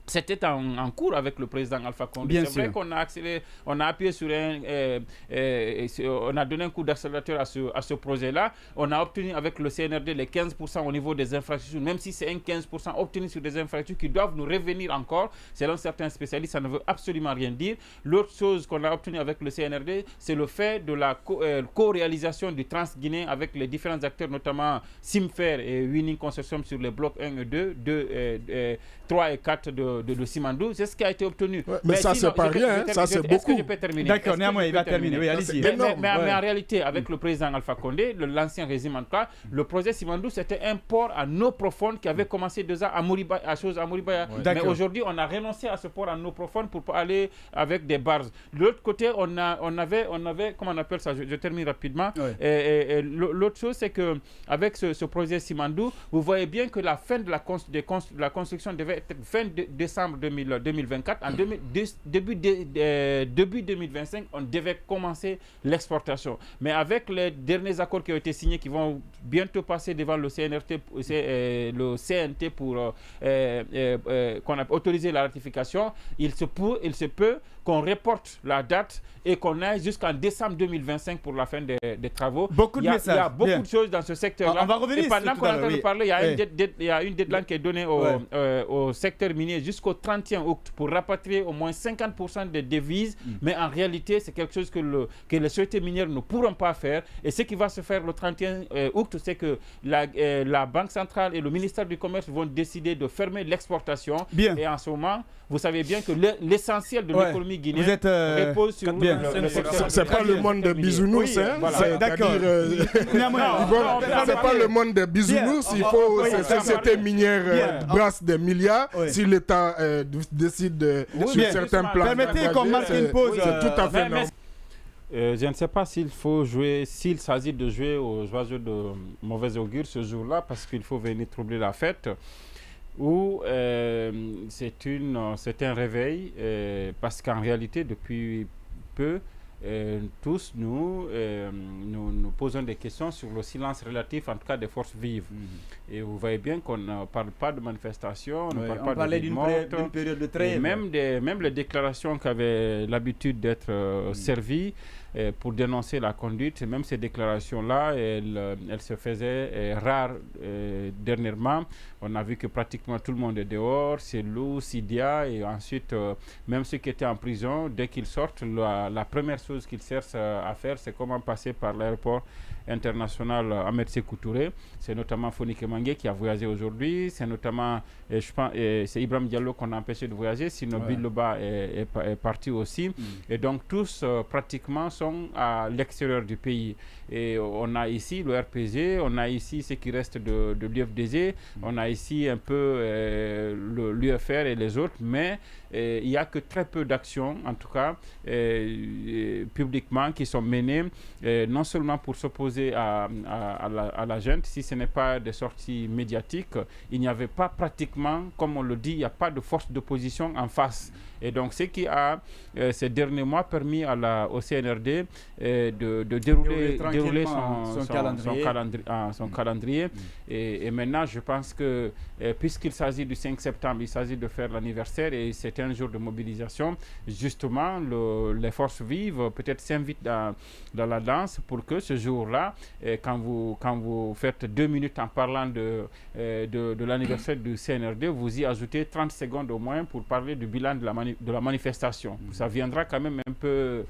C'était en cours avec le président Alpha Condé. C'est vrai qu'on a accéléré, on a appuyé sur on a donné un coup d'accélérateur à ce projet-là. On a obtenu avec le CNRD les 15% au niveau des infrastructures, même si c'est un 15% obtenu sur des infrastructures qui doivent nous revenir encore. Selon certains spécialistes, ça ne veut absolument rien dire. L'autre chose qu'on a obtenue avec le CNRD, c'est le fait de la co-réalisation du Trans-Guinéen avec les différents acteurs, notamment Simfer et Winning Consortium sur les blocs 1 et 2, 3 et 4 de Simandou, c'est ce qui a été obtenu. Ouais, mais ça, c'est pas rien, ça, c'est beaucoup. Est-ce que je peux terminer? D'accord, néanmoins, il va terminer. Oui, allez-y. Mais en réalité, avec le président Alpha Condé, l'ancien régime en tout cas, le projet Simandou, c'était un port à eau profonde qui avait commencé déjà à Mouribaya. Mais aujourd'hui, on a renoncé à ce port à eau profonde pour aller avec des barges. De l'autre côté, on avait, comment on appelle ça? Je termine rapidement. Et l'autre chose, c'est qu'avec ce projet Simandou, vous voyez bien que la fin de la construction devait être fin décembre 2024. En début 2025, on devait commencer l'exportation. Mais avec les derniers accords qui ont été signés, qui vont bientôt passer devant le CNT pour qu'on a autorisé la ratification, il se peut qu'on reporte la date et qu'on aille jusqu'en décembre 2025 pour la fin des travaux. Beaucoup de messages. Il y a beaucoup de choses dans ce secteur-là. On va revenir. Et pendant qu'on est en train de parler, il y a une deadline qui est donnée au secteur minier jusqu'au 31 août pour rapatrier au moins 50% des devises. Mais en réalité, c'est quelque chose que les sociétés minières ne pourront pas faire. Et ce qui va se faire le 31 août, c'est que la Banque centrale et le ministère du Commerce vont décider de fermer l'exportation. Et en ce moment, vous savez bien que l'essentiel de l'économie guinéenne repose sur le secteur. C'est pas le monde de bisounours, hein? D'accord. C'est pas le monde des bisounours. Il faut ces sociétés minières brassent des milliards. Si l'État décide sur certains plans. Permettez qu'on marque une pause. C'est tout à fait normal. Je ne sais pas s'il s'agit de jouer aux oiseaux de mauvais augure ce jour-là, parce qu'il faut venir troubler la fête, ou c'est un réveil, parce qu'en réalité, depuis peu, tous nous posons des questions sur le silence relatif, en tout cas des forces vives. Et vous voyez bien qu'on ne parle pas de manifestations, on ne parle pas d'une période de trêve. Même les déclarations qui avaient l'habitude d'être servies pour dénoncer la conduite, même ces déclarations-là, elles se faisaient rares dernièrement. On a vu que pratiquement tout le monde est dehors, c'est Lou, Sidia, et ensuite, même ceux qui étaient en prison, dès qu'ils sortent, la première chose qu'ils cherchent à faire, c'est comment passer par l'aéroport international Ahmed Sékou Touré. C'est notamment Fonike Mangué qui a voyagé aujourd'hui, c'est notamment, je pense, c'est Ibrahim Diallo qu'on a empêché de voyager, sinon Biloba est parti aussi. Et donc tous pratiquement sont à l'extérieur du pays. Et on a ici le RPG, on a ici ce qui reste de l'UFDG, on a ici un peu l'UFR et les autres, mais il n'y a que très peu d'actions, en tout cas publiquement, qui sont menées, non seulement pour s'opposer à la junte. Si ce n'est pas des sorties médiatiques, il n'y avait pas pratiquement, comme on le dit, il n'y a pas de force d'opposition en face. Et donc, ce qui a, ces derniers mois, permis au CNRD de dérouler son calendrier. Et maintenant, je pense que, puisqu'il s'agit du 5 septembre, il s'agit de faire l'anniversaire et c'est un jour de mobilisation, justement, les forces vives peut-être s'invitent dans la danse pour que ce jour-là, quand vous faites 2 minutes en parlant de l'anniversaire du CNRD, vous y ajoutez 30 secondes au moins pour parler du bilan de la manifestation. Ça viendra quand même un peu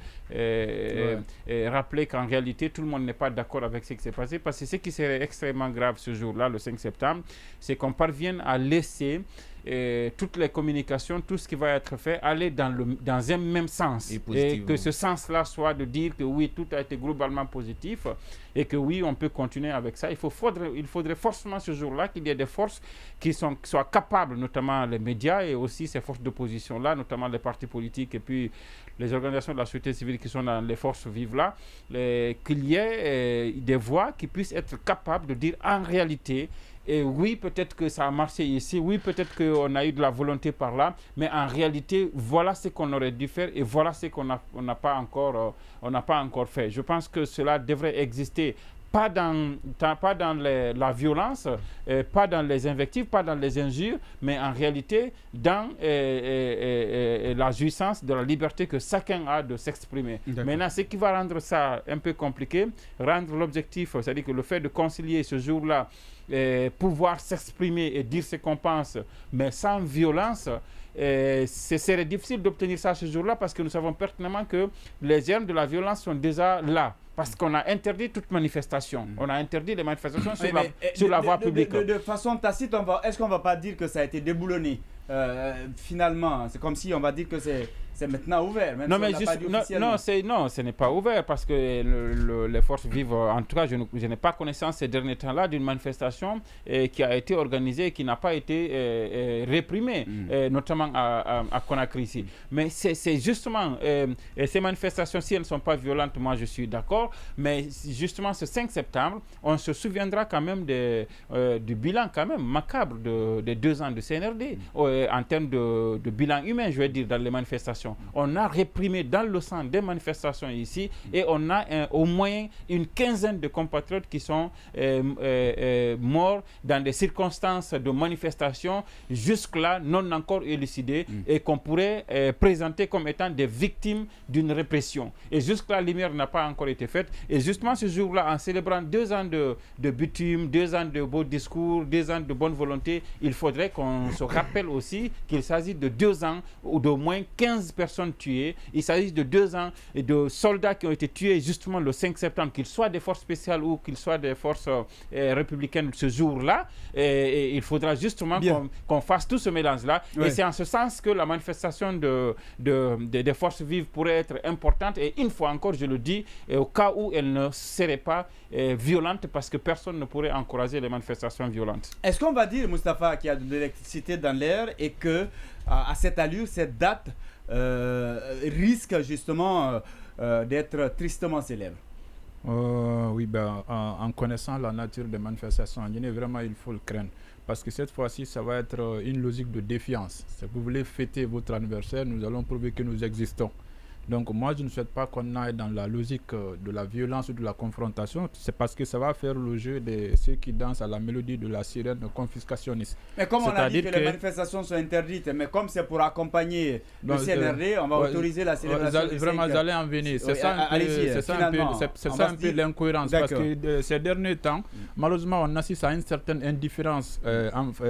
rappeler qu'en réalité, tout le monde n'est pas d'accord avec ce qui s'est passé, parce que ce qui serait extrêmement grave ce jour-là, le 5 septembre, c'est qu'on parvienne à laisser toutes les communications, tout ce qui va être fait, aller dans un même sens. Et que ce sens-là soit de dire que oui, tout a été globalement positif et que oui, on peut continuer avec ça. Il faudrait forcément ce jour-là qu'il y ait des forces qui soient capables, notamment les médias et aussi ces forces d'opposition-là, notamment les partis politiques et puis les organisations de la société civile qui sont dans les forces vives-là, qu'il y ait des voix qui puissent être capables de dire en réalité, Et oui, peut-être que ça a marché ici, oui, peut-être qu'on a eu de la volonté par là, mais en réalité, voilà ce qu'on aurait dû faire et voilà ce qu'on n'a pas encore fait. Je pense que cela devrait exister. Pas dans la violence, pas dans les invectives, pas dans les injures, mais en réalité dans la jouissance de la liberté que chacun a de s'exprimer. Maintenant, ce qui va rendre ça un peu compliqué, rendre l'objectif, c'est-à-dire que le fait de concilier ce jour-là, pouvoir s'exprimer et dire ce qu'on pense, mais sans violence, ce serait difficile d'obtenir ça ce jour-là parce que nous savons pertinemment que les germes de la violence sont déjà là. Parce qu'on a interdit toute manifestation. On a interdit les manifestations sur la voie publique. De façon tacite, est-ce qu'on ne va pas dire que ça a été déboulonné finalement? C'est comme si on va dire que c'est maintenant ouvert. Même non, si mais ce n'est pas ouvert parce que les forces vives, en tout cas, je n'ai pas connaissance ces derniers temps-là d'une manifestation qui a été organisée et qui n'a pas été réprimée, notamment à Conakry ici. Mais c'est justement ces manifestations, si elles ne sont pas violentes, moi je suis d'accord. Mais justement, ce 5 septembre, on se souviendra quand même du bilan quand même macabre de 2 ans de CNRD en termes de bilan humain, je veux dire, dans les manifestations. On a réprimé dans le sang des manifestations ici et on a au moins une quinzaine de compatriotes qui sont morts dans des circonstances de manifestation jusque-là non encore élucidées et qu'on pourrait présenter comme étant des victimes d'une répression. Et jusque-là, la lumière n'a pas encore été faite. Et justement, ce jour-là, en célébrant 2 ans de bitume, 2 ans de beaux discours, 2 ans de bonne volonté, il faudrait qu'on se rappelle aussi qu'il s'agit de 2 ans ou d'au moins 15 personnes tuées. Il s'agit de 2 ans et de soldats qui ont été tués justement le 5 septembre, qu'ils soient des forces spéciales ou qu'ils soient des forces républicaines ce jour-là. Et il faudra justement qu'on fasse tout ce mélange-là. Ouais. Et c'est en ce sens que la manifestation des forces vives pourrait être importante. Et une fois encore, je le dis, au cas où elle ne serait pas violente, parce que personne ne pourrait encourager les manifestations violentes. Est-ce qu'on va dire, Moustapha, qu'il y a de l'électricité dans l'air et que à cette allure, cette date risque justement d'être tristement célèbre? Oui, en connaissant la nature des manifestations en Guinée, vraiment il faut le craindre. Parce que cette fois-ci, ça va être une logique de défiance. Si vous voulez fêter votre anniversaire, nous allons prouver que nous existons. Donc moi, je ne souhaite pas qu'on aille dans la logique de la violence ou de la confrontation. C'est parce que ça va faire le jeu de ceux qui dansent à la mélodie de la sirène confiscationniste. Mais comme on a dit que les manifestations sont interdites, mais comme c'est pour accompagner le CNRD, on va autoriser la célébration. Vraiment, vous allez en venir. C'est ça un peu l'incohérence. Parce que ces derniers temps, malheureusement, on assiste à une certaine indifférence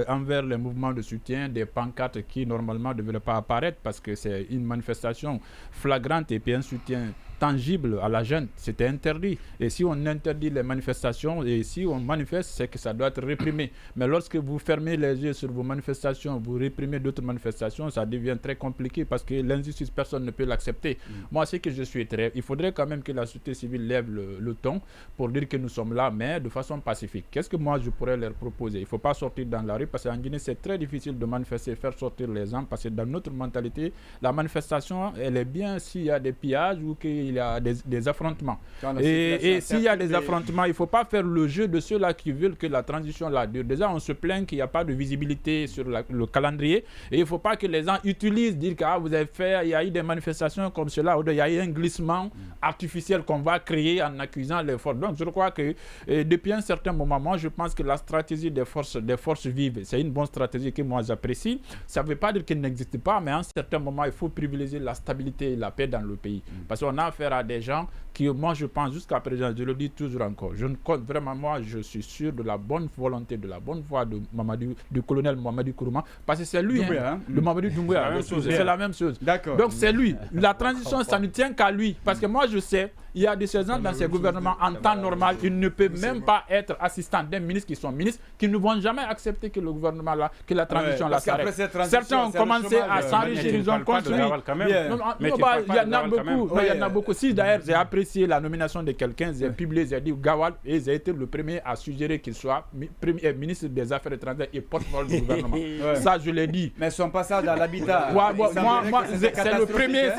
envers les mouvements de soutien, des pancartes qui normalement ne devraient pas apparaître parce que c'est une manifestation flagrante et puis un soutien tangible à la jeune, c'était interdit. Et si on interdit les manifestations et si on manifeste, c'est que ça doit être réprimé. Mais lorsque vous fermez les yeux sur vos manifestations, vous réprimez d'autres manifestations, ça devient très compliqué parce que l'injustice, personne ne peut l'accepter. Moi, c'est que je souhaiterais, il faudrait quand même que la société civile lève le ton pour dire que nous sommes là, mais de façon pacifique. Qu'est-ce que moi je pourrais leur proposer? Il ne faut pas sortir dans la rue parce qu'en Guinée, c'est très difficile de manifester, faire sortir les gens parce que dans notre mentalité, la manifestation, elle est bien s'il y a des pillages ou qu'il y a des affrontements. Et s'il y a des affrontements, il ne faut pas faire le jeu de ceux-là qui veulent que la transition là dure. Déjà, on se plaint qu'il n'y a pas de visibilité sur le calendrier. Et il ne faut pas que les gens utilisent, dire que vous avez fait, il y a eu des manifestations comme cela, ou il y a eu un glissement artificiel qu'on va créer en accusant les forces. Donc, je crois que depuis un certain moment, moi, je pense que la stratégie des forces vives, c'est une bonne stratégie que moi j'apprécie. Ça ne veut pas dire qu'elle n'existe pas, mais à un certain moment, il faut privilégier la stabilité et la paix dans le pays. Parce qu'on a affaire à des gens qui, moi, je pense jusqu'à présent, je le dis toujours encore, je ne compte vraiment, moi, je suis sûr de la bonne volonté, de la bonne foi du colonel Mamadou Kourouma, parce que c'est lui, le Mamadou Doumbouya, c'est la même chose. Donc, c'est lui. La transition, ça ne tient qu'à lui. Parce que moi, je sais, il y a des gens dans ces gouvernements, en temps normal, ils ne peuvent même pas être assistants d'un ministre qui sont ministres, qui ne vont jamais accepter que le gouvernement là, que la transition là s'arrête. Certains ont commencé à s'enrichir, ils ont construit. Il y en a beaucoup, beaucoup. Si d'ailleurs j'ai apprécié la nomination de quelqu'un, j'ai publié, j'ai dit Gawal, et j'ai été le premier à suggérer qu'il soit ministre des Affaires étrangères et porte-parole du gouvernement. Ça, je l'ai dit. Mais son passage à l'habitat. Moi, c'est le premier,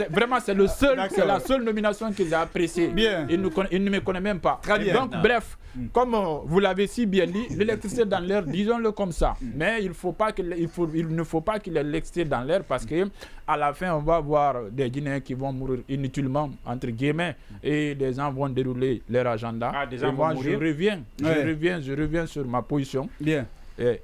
c'est le seul, c'est la seule nomination que j'ai appréciée. Bien. Il ne me connaît même pas. Très bien. Donc, bref, comme vous l'avez si bien dit, l'électricité dans l'air, disons-le comme ça. Mais il ne faut pas qu'il y ait l'électricité dans l'air parce que à la fin, on va voir des Guinéens qui vont mourir inutilement, entre guillemets, et des gens vont dérouler leur agenda. Et moi, je reviens sur ma position. Bien.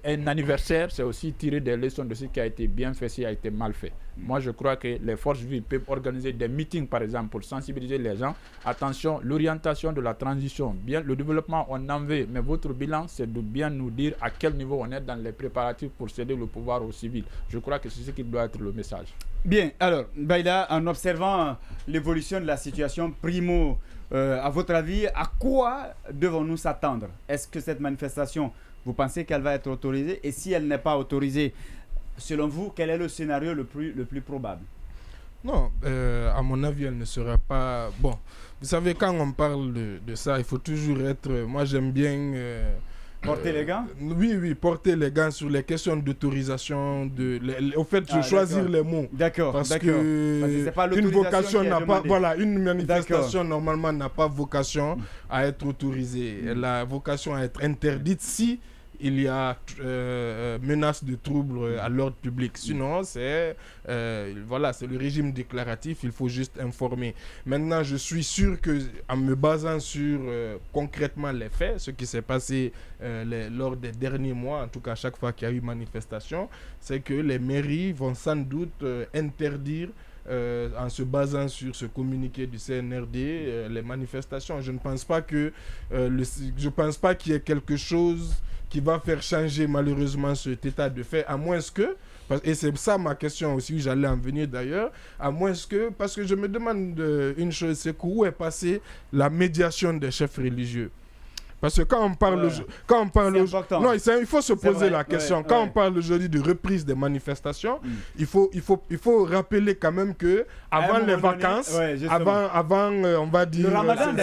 Un anniversaire, c'est aussi tirer des leçons de ce qui a été bien fait, ce qui a été mal fait. Moi, je crois que les forces vives peuvent organiser des meetings, par exemple, pour sensibiliser les gens. Attention, l'orientation de la transition, bien, le développement, on en veut, mais votre bilan, c'est de bien nous dire à quel niveau on est dans les préparatifs pour céder le pouvoir aux civils. Je crois que c'est ce qui doit être le message. Bien, alors, Baïla, en observant l'évolution de la situation, primo, à votre avis, à quoi devons-nous s'attendre? Est-ce que cette manifestation, vous pensez qu'elle va être autorisée? Et si elle n'est pas autorisée, selon vous, quel est le scénario le plus probable? Non, à mon avis, elle ne sera pas... Bon, vous savez, quand on parle de ça, il faut toujours être... Moi, j'aime bien... Porter les gants? Oui, porter les gants sur les questions d'autorisation. Au fait, choisir les mots. D'accord, parce que c'est pas une vocation n'a pas... Voilà, une manifestation, d'accord, normalement, n'a pas vocation à être autorisée. Elle a vocation à être interdite si il y a menace de trouble à l'ordre public. Sinon, c'est le régime déclaratif, il faut juste informer. Maintenant, je suis sûr que, en me basant sur concrètement les faits, ce qui s'est passé lors des derniers mois, en tout cas chaque fois qu'il y a eu manifestation, c'est que les mairies vont sans doute interdire en se basant sur ce communiqué du CNRD, les manifestations. Je ne pense pas qu'il y ait quelque chose qui va faire changer malheureusement cet état de fait, à moins que, et c'est ça ma question aussi, j'allais en venir d'ailleurs, à moins que, parce que je me demande une chose, c'est où est passée la médiation des chefs religieux? Parce que quand on parle, non, il faut se poser la question. Quand on parle aujourd'hui de reprise des manifestations, il faut rappeler quand même que avant les vacances, avant on va dire le Ramadan,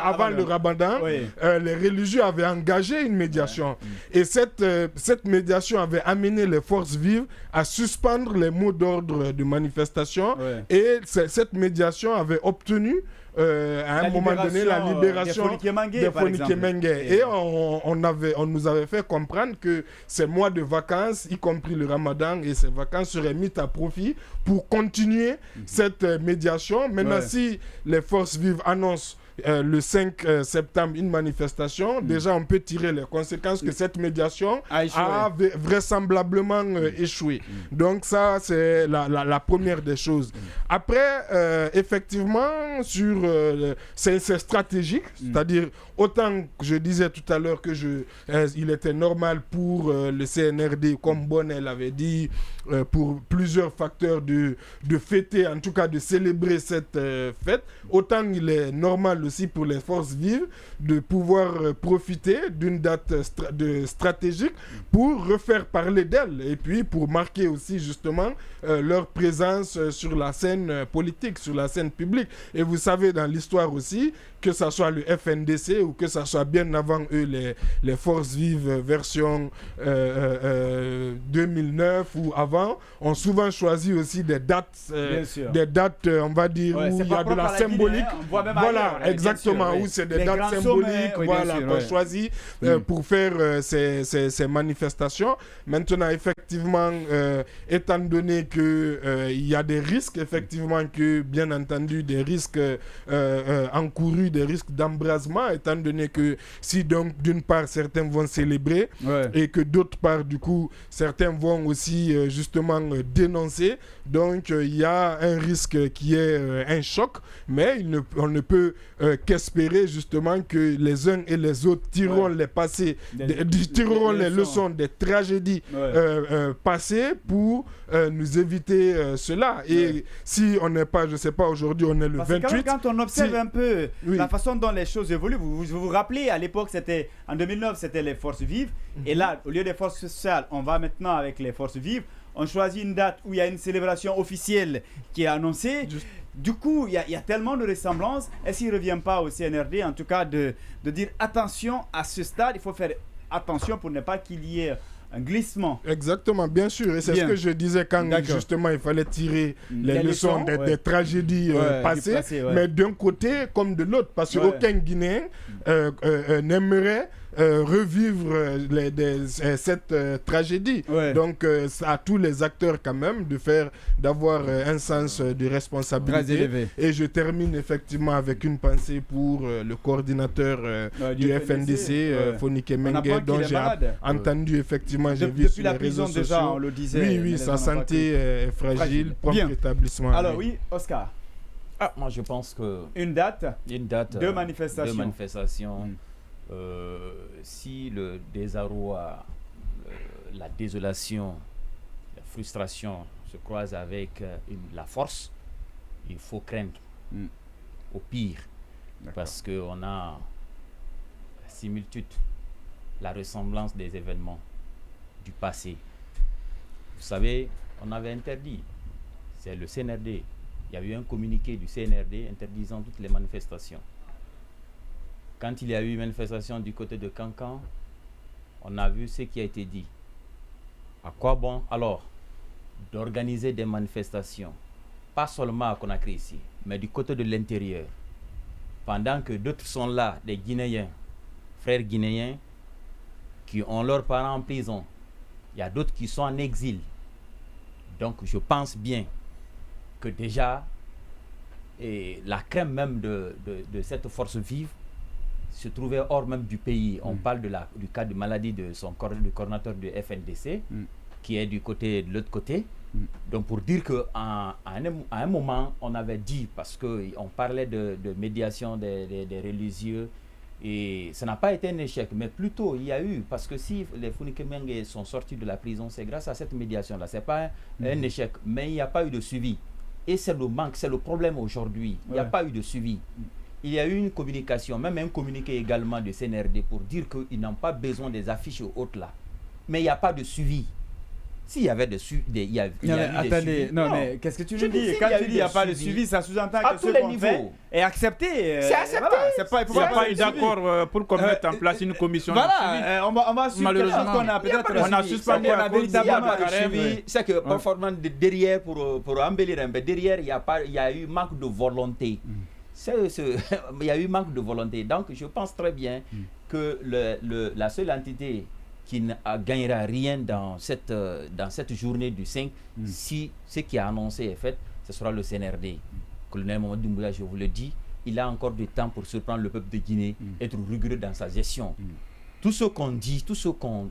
avant le Ramadan, les religieux avaient engagé une médiation et cette médiation avait amené les forces vives à suspendre les mots d'ordre de manifestation et cette médiation avait obtenu à un moment donné la libération des Fonike Mengue. Et on nous avait fait comprendre que ces mois de vacances, y compris le Ramadan, et ces vacances seraient mises à profit pour continuer cette médiation. Maintenant, si les forces vives annoncent le 5 septembre une manifestation, déjà on peut tirer les conséquences que cette médiation a vraisemblablement échoué. Donc ça c'est la première des choses. Après effectivement sur c'est stratégique, c'est-à-dire autant que je disais tout à l'heure que il était normal pour le CNRD, comme Bonnet l'avait dit, pour plusieurs facteurs de fêter, en tout cas de célébrer cette fête, autant il est normal aussi pour les forces vives de pouvoir profiter d'une date stratégique pour refaire parler d'elles et puis pour marquer aussi justement leur présence sur la scène politique, sur la scène publique. Et vous savez dans l'histoire aussi, que ça soit le FNDC ou que ça soit bien avant eux les forces vives version 2009 ou avant, ont souvent choisi aussi des dates, on va dire, où il y a de la symbolique. Voilà, exactement, où c'est des dates symboliques qu'on choisit pour faire ces manifestations. Maintenant, effectivement, étant donné qu'il y a des risques, effectivement, que bien entendu, des risques encourus, des risques d'embrasement, étant donné que si donc d'une part certains vont célébrer et que d'autre part du coup certains vont aussi justement dénoncer, donc il y a un risque qui est un choc, mais on ne peut qu'espérer justement que les uns et les autres tireront les passés, tireront les leçons des tragédies passées pour nous éviter cela. Et si on n'est pas, je sais pas, aujourd'hui on est le 28. Quand on observe un peu la façon dont les choses évoluent, vous vous rappelez, à l'époque, c'était en 2009, c'était les forces vives. Et là, au lieu des forces sociales, on va maintenant avec les forces vives. On choisit une date où il y a une célébration officielle qui est annoncée. Du coup, il y a tellement de ressemblances. Est-ce qu'il ne revient pas au CNRD, en tout cas, de dire attention à ce stade, il faut faire attention pour ne pas qu'il y ait un glissement. Exactement, bien sûr. Et c'est ce que je disais quand justement il fallait tirer les leçons des tragédies passées, mais d'un côté comme de l'autre, parce qu'aucun Guinéen n'aimerait revivre cette tragédie. Donc à tous les acteurs quand même d'avoir un sens de responsabilité. Et je termine effectivement avec une pensée pour le coordinateur du FNDC, Fonike Mengue, dont j'ai entendu effectivement, j'ai vu sur les réseaux sociaux. Déjà, on le disait, oui, sa santé est fragile, prompt rétablissement. Alors oui, Oscar. Moi je pense que une date, deux manifestations. Si le désarroi, la désolation, la frustration se croisent avec la force, il faut craindre au pire, parce qu'on a la similitude, la ressemblance des événements du passé. Vous savez, on avait interdit, c'est le CNRD, il y a eu un communiqué du CNRD interdisant toutes les manifestations. Quand il y a eu une manifestation du côté de Cancan, on a vu ce qui a été dit. À quoi bon alors d'organiser des manifestations, pas seulement à Conakry ici, mais du côté de l'intérieur, pendant que d'autres sont là, des Guinéens, frères guinéens, qui ont leurs parents en prison. Il y a d'autres qui sont en exil. Donc je pense bien que déjà, la crème même de cette force vive se trouvait hors même du pays. On parle du cas de maladie du coordinateur du FNDC, qui est de l'autre côté. Donc pour dire qu'à un moment, on avait dit, parce qu'on parlait de médiation des religieux, et ça n'a pas été un échec, mais plutôt il y a eu, parce que si les Fonike Mengue sont sortis de la prison, c'est grâce à cette médiation-là. Ce n'est pas un échec, mais il n'y a pas eu de suivi. Et c'est le manque, c'est le problème aujourd'hui. Il n'y a pas eu de suivi. Il y a eu une communication, même un communiqué également de CNRD pour dire qu'ils n'ont pas besoin des affiches hautes là. Mais il n'y a pas de suivi. S'il y avait des suivis, attendez, mais qu'est-ce que tu veux dire? Quand tu dis qu'il n'y a pas de suivi, ça sous-entend que ce qu'on fait est accepté. C'est accepté. Voilà, il n'y a pas eu d'accord pour qu'on mette en place une commission. Voilà, on va suivre quelque chose qu'on a peut-être. On a suspendu à véritablement suivi. C'est que parfois derrière, pour embellir un peu, derrière, il y a eu manque de volonté. Il y a eu manque de volonté. Donc, je pense très bien que la seule entité qui ne gagnera rien dans cette journée du 5, si ce qui est annoncé est fait, ce sera le CNRD. Colonel Mamadou Doumbouya, je vous le dis, il a encore du temps pour surprendre le peuple de Guinée, être rigoureux dans sa gestion. Tout ce qu'on dit, tout ce qu'on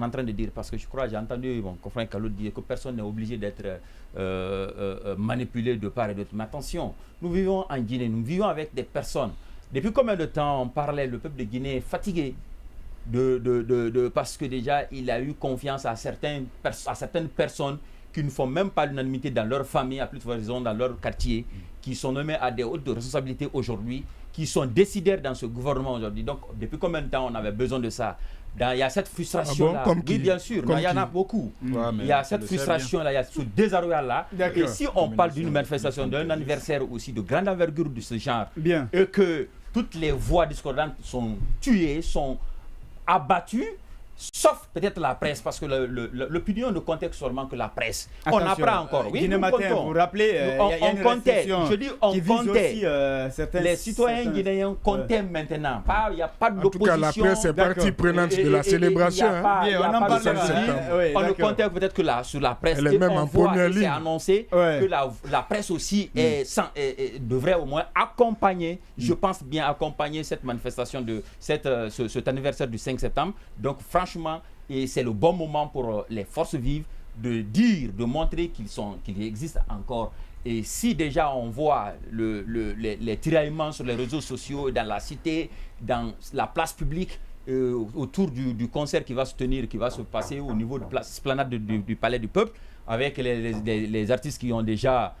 est en train de dire, parce que je crois, j'ai entendu mon confrère Kalou dire que personne n'est obligé d'être manipulé de part et d'autre. Mais attention, nous vivons en Guinée, nous vivons avec des personnes. Depuis combien de temps on parlait, le peuple de Guinée est fatigué parce que déjà il a eu confiance à certaines personnes qui ne font même pas l'unanimité dans leur famille, à plus de raison dans leur quartier, qui sont nommés à des hautes responsabilités aujourd'hui, qui sont décideurs dans ce gouvernement aujourd'hui. Donc depuis combien de temps on avait besoin de ça? Il y a cette frustration-là. Oui, bien sûr, il y en a beaucoup. Il y a cette frustration-là, il y a ce désarroi-là. Et si on parle d'une manifestation, d'un anniversaire aussi de grande envergure de ce genre, et que toutes les voix discordantes sont tuées, sont abattues, sauf peut-être la presse, parce que l'opinion ne comptait seulement que la presse. Attention, on apprend encore. Oui, Guinée Matin, vous vous rappelez, on comptait. Je dis on comptait. Les citoyens guinéens comptaient maintenant. Il n'y a pas d'opposition. En tout cas, la presse est partie prenante de la célébration. On ne comptait peut-être que sur la presse. Elle est même en première ligne. C'est annoncé que la presse aussi devrait au moins accompagner, je pense bien accompagner cette manifestation de cet anniversaire du 5 septembre. Donc franchement, c'est le bon moment pour les forces vives de montrer qu'ils existent encore. Et si déjà on voit les tiraillements sur les réseaux sociaux, dans la cité, dans la place publique, autour du concert qui va se passer au niveau de la esplanade du Palais du Peuple, avec les artistes qui ont déjà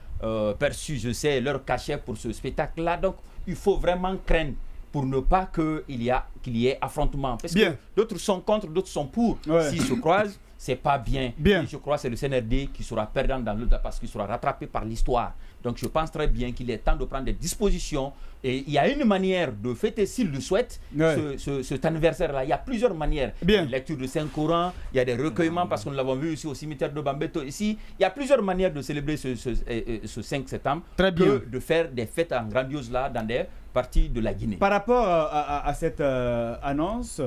perçu, je sais, leur cachet pour ce spectacle-là. Donc il faut vraiment craindre pour ne pas qu'il y ait affrontement. Parce que d'autres sont contre, d'autres sont pour. S'ils se croisent, c'est pas bien. Bien. Et je crois que c'est le CNRD qui sera perdant dans l'autre parce qu'il sera rattrapé par l'histoire. Donc je pense très bien qu'il est temps de prendre des dispositions. Et il y a une manière de fêter, s'il le souhaite, cet anniversaire-là. Il y a plusieurs manières. Bien. Il y a lecture du Saint-Coran, il y a des recueillements, parce que nous l'avons vu ici au cimetière de Bambeto. Ici, il y a plusieurs manières de célébrer ce 5 septembre. Très bien. Que de faire des fêtes en grandiose là dans des parties de la Guinée. Par rapport à cette annonce,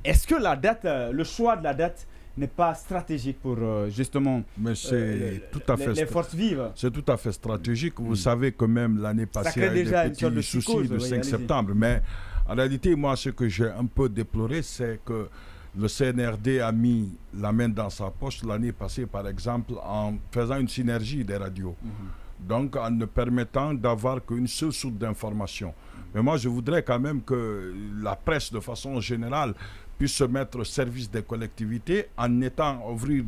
est-ce que la date, le choix de la date n'est pas stratégique pour justement Mais c'est tout à fait les forces vives? C'est tout à fait stratégique. Vous savez que même l'année passée, il y a eu des petits soucis le 5 septembre. Mais en réalité, moi, ce que j'ai un peu déploré, c'est que le CNRD a mis la main dans sa poche l'année passée, par exemple, en faisant une synergie des radios. Donc, en ne permettant d'avoir qu'une seule source d'information. Mais moi, je voudrais quand même que la presse, de façon générale, puisse se mettre au service des collectivités en étant ouvrir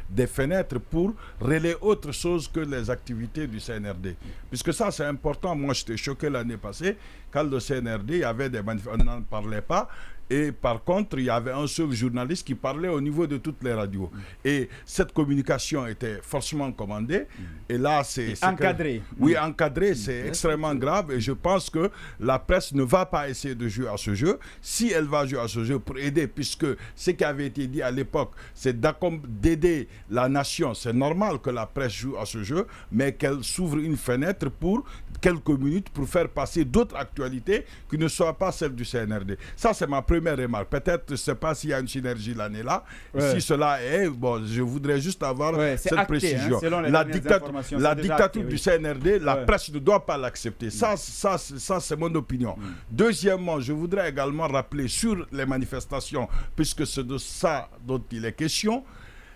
des fenêtres pour relayer autre chose que les activités du CNRD. Puisque ça, c'est important. Moi, j'étais choqué l'année passée quand le CNRD, il y avait des manifestations, on n'en parlait pas. Et par contre, il y avait un seul journaliste qui parlait au niveau de toutes les radios. Et cette communication était forcément commandée. Et là, c'est encadré. Oui, encadré, c'est extrêmement grave. Et je pense que la presse ne va pas essayer de jouer à ce jeu. Si elle va jouer à ce jeu pour aider, puisque ce qui avait été dit à l'époque, c'est d'aider la nation. C'est normal que la presse joue à ce jeu, mais qu'elle s'ouvre une fenêtre pour quelques minutes pour faire passer d'autres actualités qui ne soient pas celles du CNRD. Ça, c'est ma première remarque. Peut-être, je ne sais pas s'il y a une synergie l'année-là. Si cela est, bon, je voudrais juste avoir cette acté, précision. Hein, la dictature du CNRD, la presse ne doit pas l'accepter. Ça, c'est mon opinion. Deuxièmement, je voudrais également rappeler sur les manifestations, puisque c'est de ça dont il est question,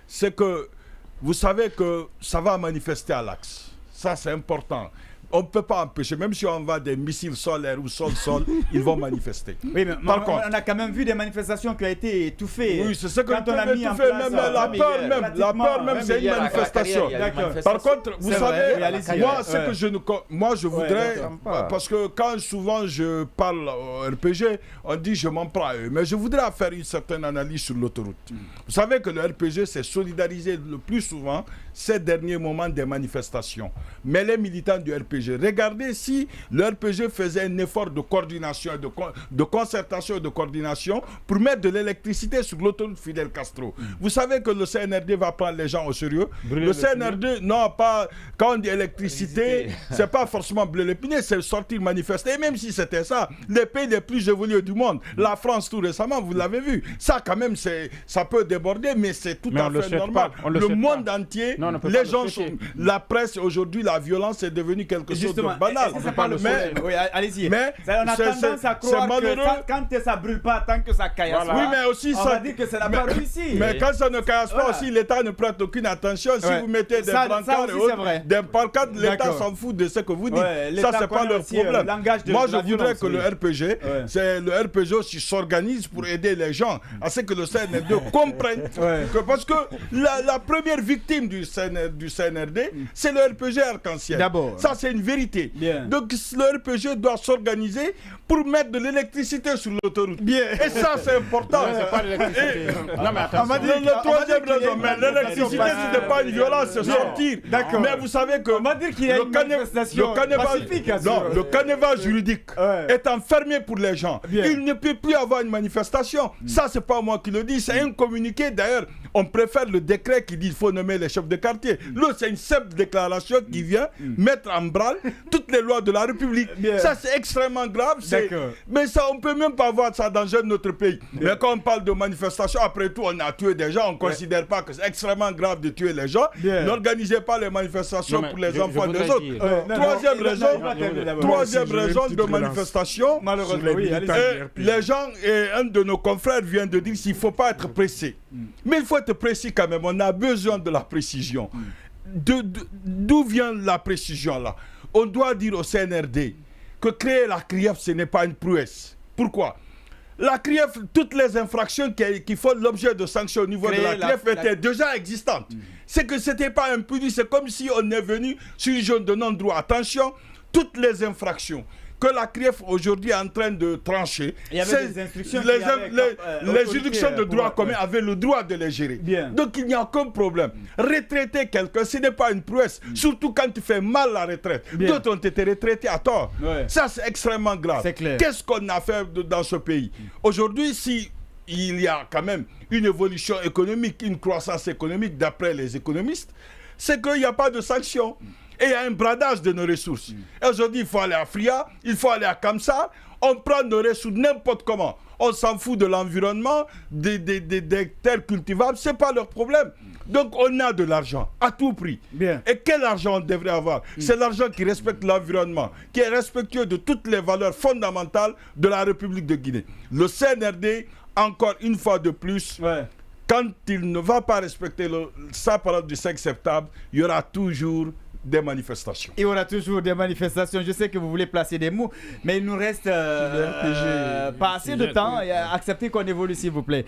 c'est que vous savez que ça va manifester à l'axe. Ça, c'est important. On ne peut pas empêcher, même si on envoie des missiles solaires ou sol-sol, ils vont manifester. Oui, mais par contre, on a quand même vu des manifestations qui ont été étouffées. Oui, c'est ce que quand on a mis en place. Même la peur même, c'est une manifestation. Par contre, vous savez, moi, ce que je voudrais, parce que quand souvent je parle au RPG, on dit je m'en prends à eux, mais je voudrais faire une certaine analyse sur l'autoroute. Vous savez que le RPG s'est solidarisé le plus souvent ces derniers moments des manifestations. Mais les militants du RPG, regardez si le RPG faisait un effort de coordination, de concertation et de coordination pour mettre de l'électricité sur l'autoroute Fidel Castro. Vous savez que le CNRD va prendre les gens au sérieux. Le CNRD, non, pas quand on dit électricité, c'est pas forcément bleu l'épinay, c'est sortir manifester. Et même si c'était ça, les pays les plus évolués du monde, la France tout récemment, vous l'avez vu, ça quand même, ça peut déborder, mais c'est tout à fait normal. Le monde entier, les gens sont... La presse aujourd'hui, la violence est devenue quelque chose de banal. Oui, allez-y. Mais on a tendance à croire que quand ça ne brûle pas, tant que ça caillasse pas, oui, mais aussi on va dire que ça n'a pas réussi. Mais quand ça ne caillasse pas aussi, l'État ne prête aucune attention. Si vous mettez des brancards et autres, des pancartes, l'État s'en fout de ce que vous dites. Ça, c'est pas leur problème. Moi, je voudrais que le RPG, le RPG aussi s'organise pour aider les gens à ce que le CNRD comprenne que parce que la première victime du CNRD, c'est le RPG Arc-en-Ciel. Ça, c'est une vérité. Donc, le RPG doit s'organiser pour mettre de l'électricité sur l'autoroute. Et ça, c'est important. C'est pas l'électricité. Non, mais attends. La troisième raison, mais l'électricité, ce n'est pas une violence, c'est sortir. Mais vous savez que le carnaval juridique est enfermé pour les gens. Il ne peut plus avoir une manifestation. Ça, c'est pas moi qui le dis, c'est un communiqué. D'ailleurs, on préfère le décret qui dit qu'il faut nommer les chefs de quartier. L'autre, c'est une simple déclaration qui vient mettre en branle toutes les lois de la République. Ça, c'est extrêmement grave. Mais ça, on ne peut même pas voir ça dans un autre pays. Mais quand on parle de manifestation, après tout, on a tué des gens. On ne considère pas que c'est extrêmement grave de tuer les gens. N'organisez pas les manifestations pour les enfants des autres. Troisième raison de manifestation, malheureusement, les gens, et un de nos confrères vient de dire qu'il ne faut pas être pressé. Mais il faut être précis quand même. On a besoin de la précision. D'où vient la précision là? On doit dire au CNRD que créer la CRIEF, ce n'est pas une prouesse. Pourquoi? La CRIEF, toutes les infractions qui font l'objet de sanctions au niveau de la CRIEF étaient déjà existantes. C'est que ce n'était pas impuni, c'est comme si on est venu sur une zone de non-droit. Attention, toutes les infractions que la CRIEF aujourd'hui est en train de trancher. Il y avait des instructions les juridictions de droit commun avaient le droit de les gérer. Bien. Donc il n'y a aucun problème. Retraiter quelqu'un, ce n'est pas une prouesse. Surtout quand tu fais mal la retraite. D'autres ont été retraités à tort. Ça, c'est extrêmement grave. C'est clair. Qu'est-ce qu'on a fait dans ce pays? Aujourd'hui, si il y a quand même une évolution économique, une croissance économique d'après les économistes, c'est qu'il n'y a pas de sanctions. Et il y a un bradage de nos ressources. Et aujourd'hui, il faut aller à Fria, il faut aller à Kamsar, on prend nos ressources n'importe comment. On s'en fout de l'environnement, des terres cultivables, ce n'est pas leur problème. Donc on a de l'argent à tout prix. Bien. Et quel argent on devrait avoir? C'est l'argent qui respecte l'environnement, qui est respectueux de toutes les valeurs fondamentales de la République de Guinée. Le CNRD, encore une fois de plus, quand il ne va pas respecter sa parole du 5 septembre, il y aura toujours des manifestations. Il y aura toujours des manifestations. Je sais que vous voulez placer des mots, mais il nous reste pas assez de temps. Acceptez qu'on évolue, s'il vous plaît.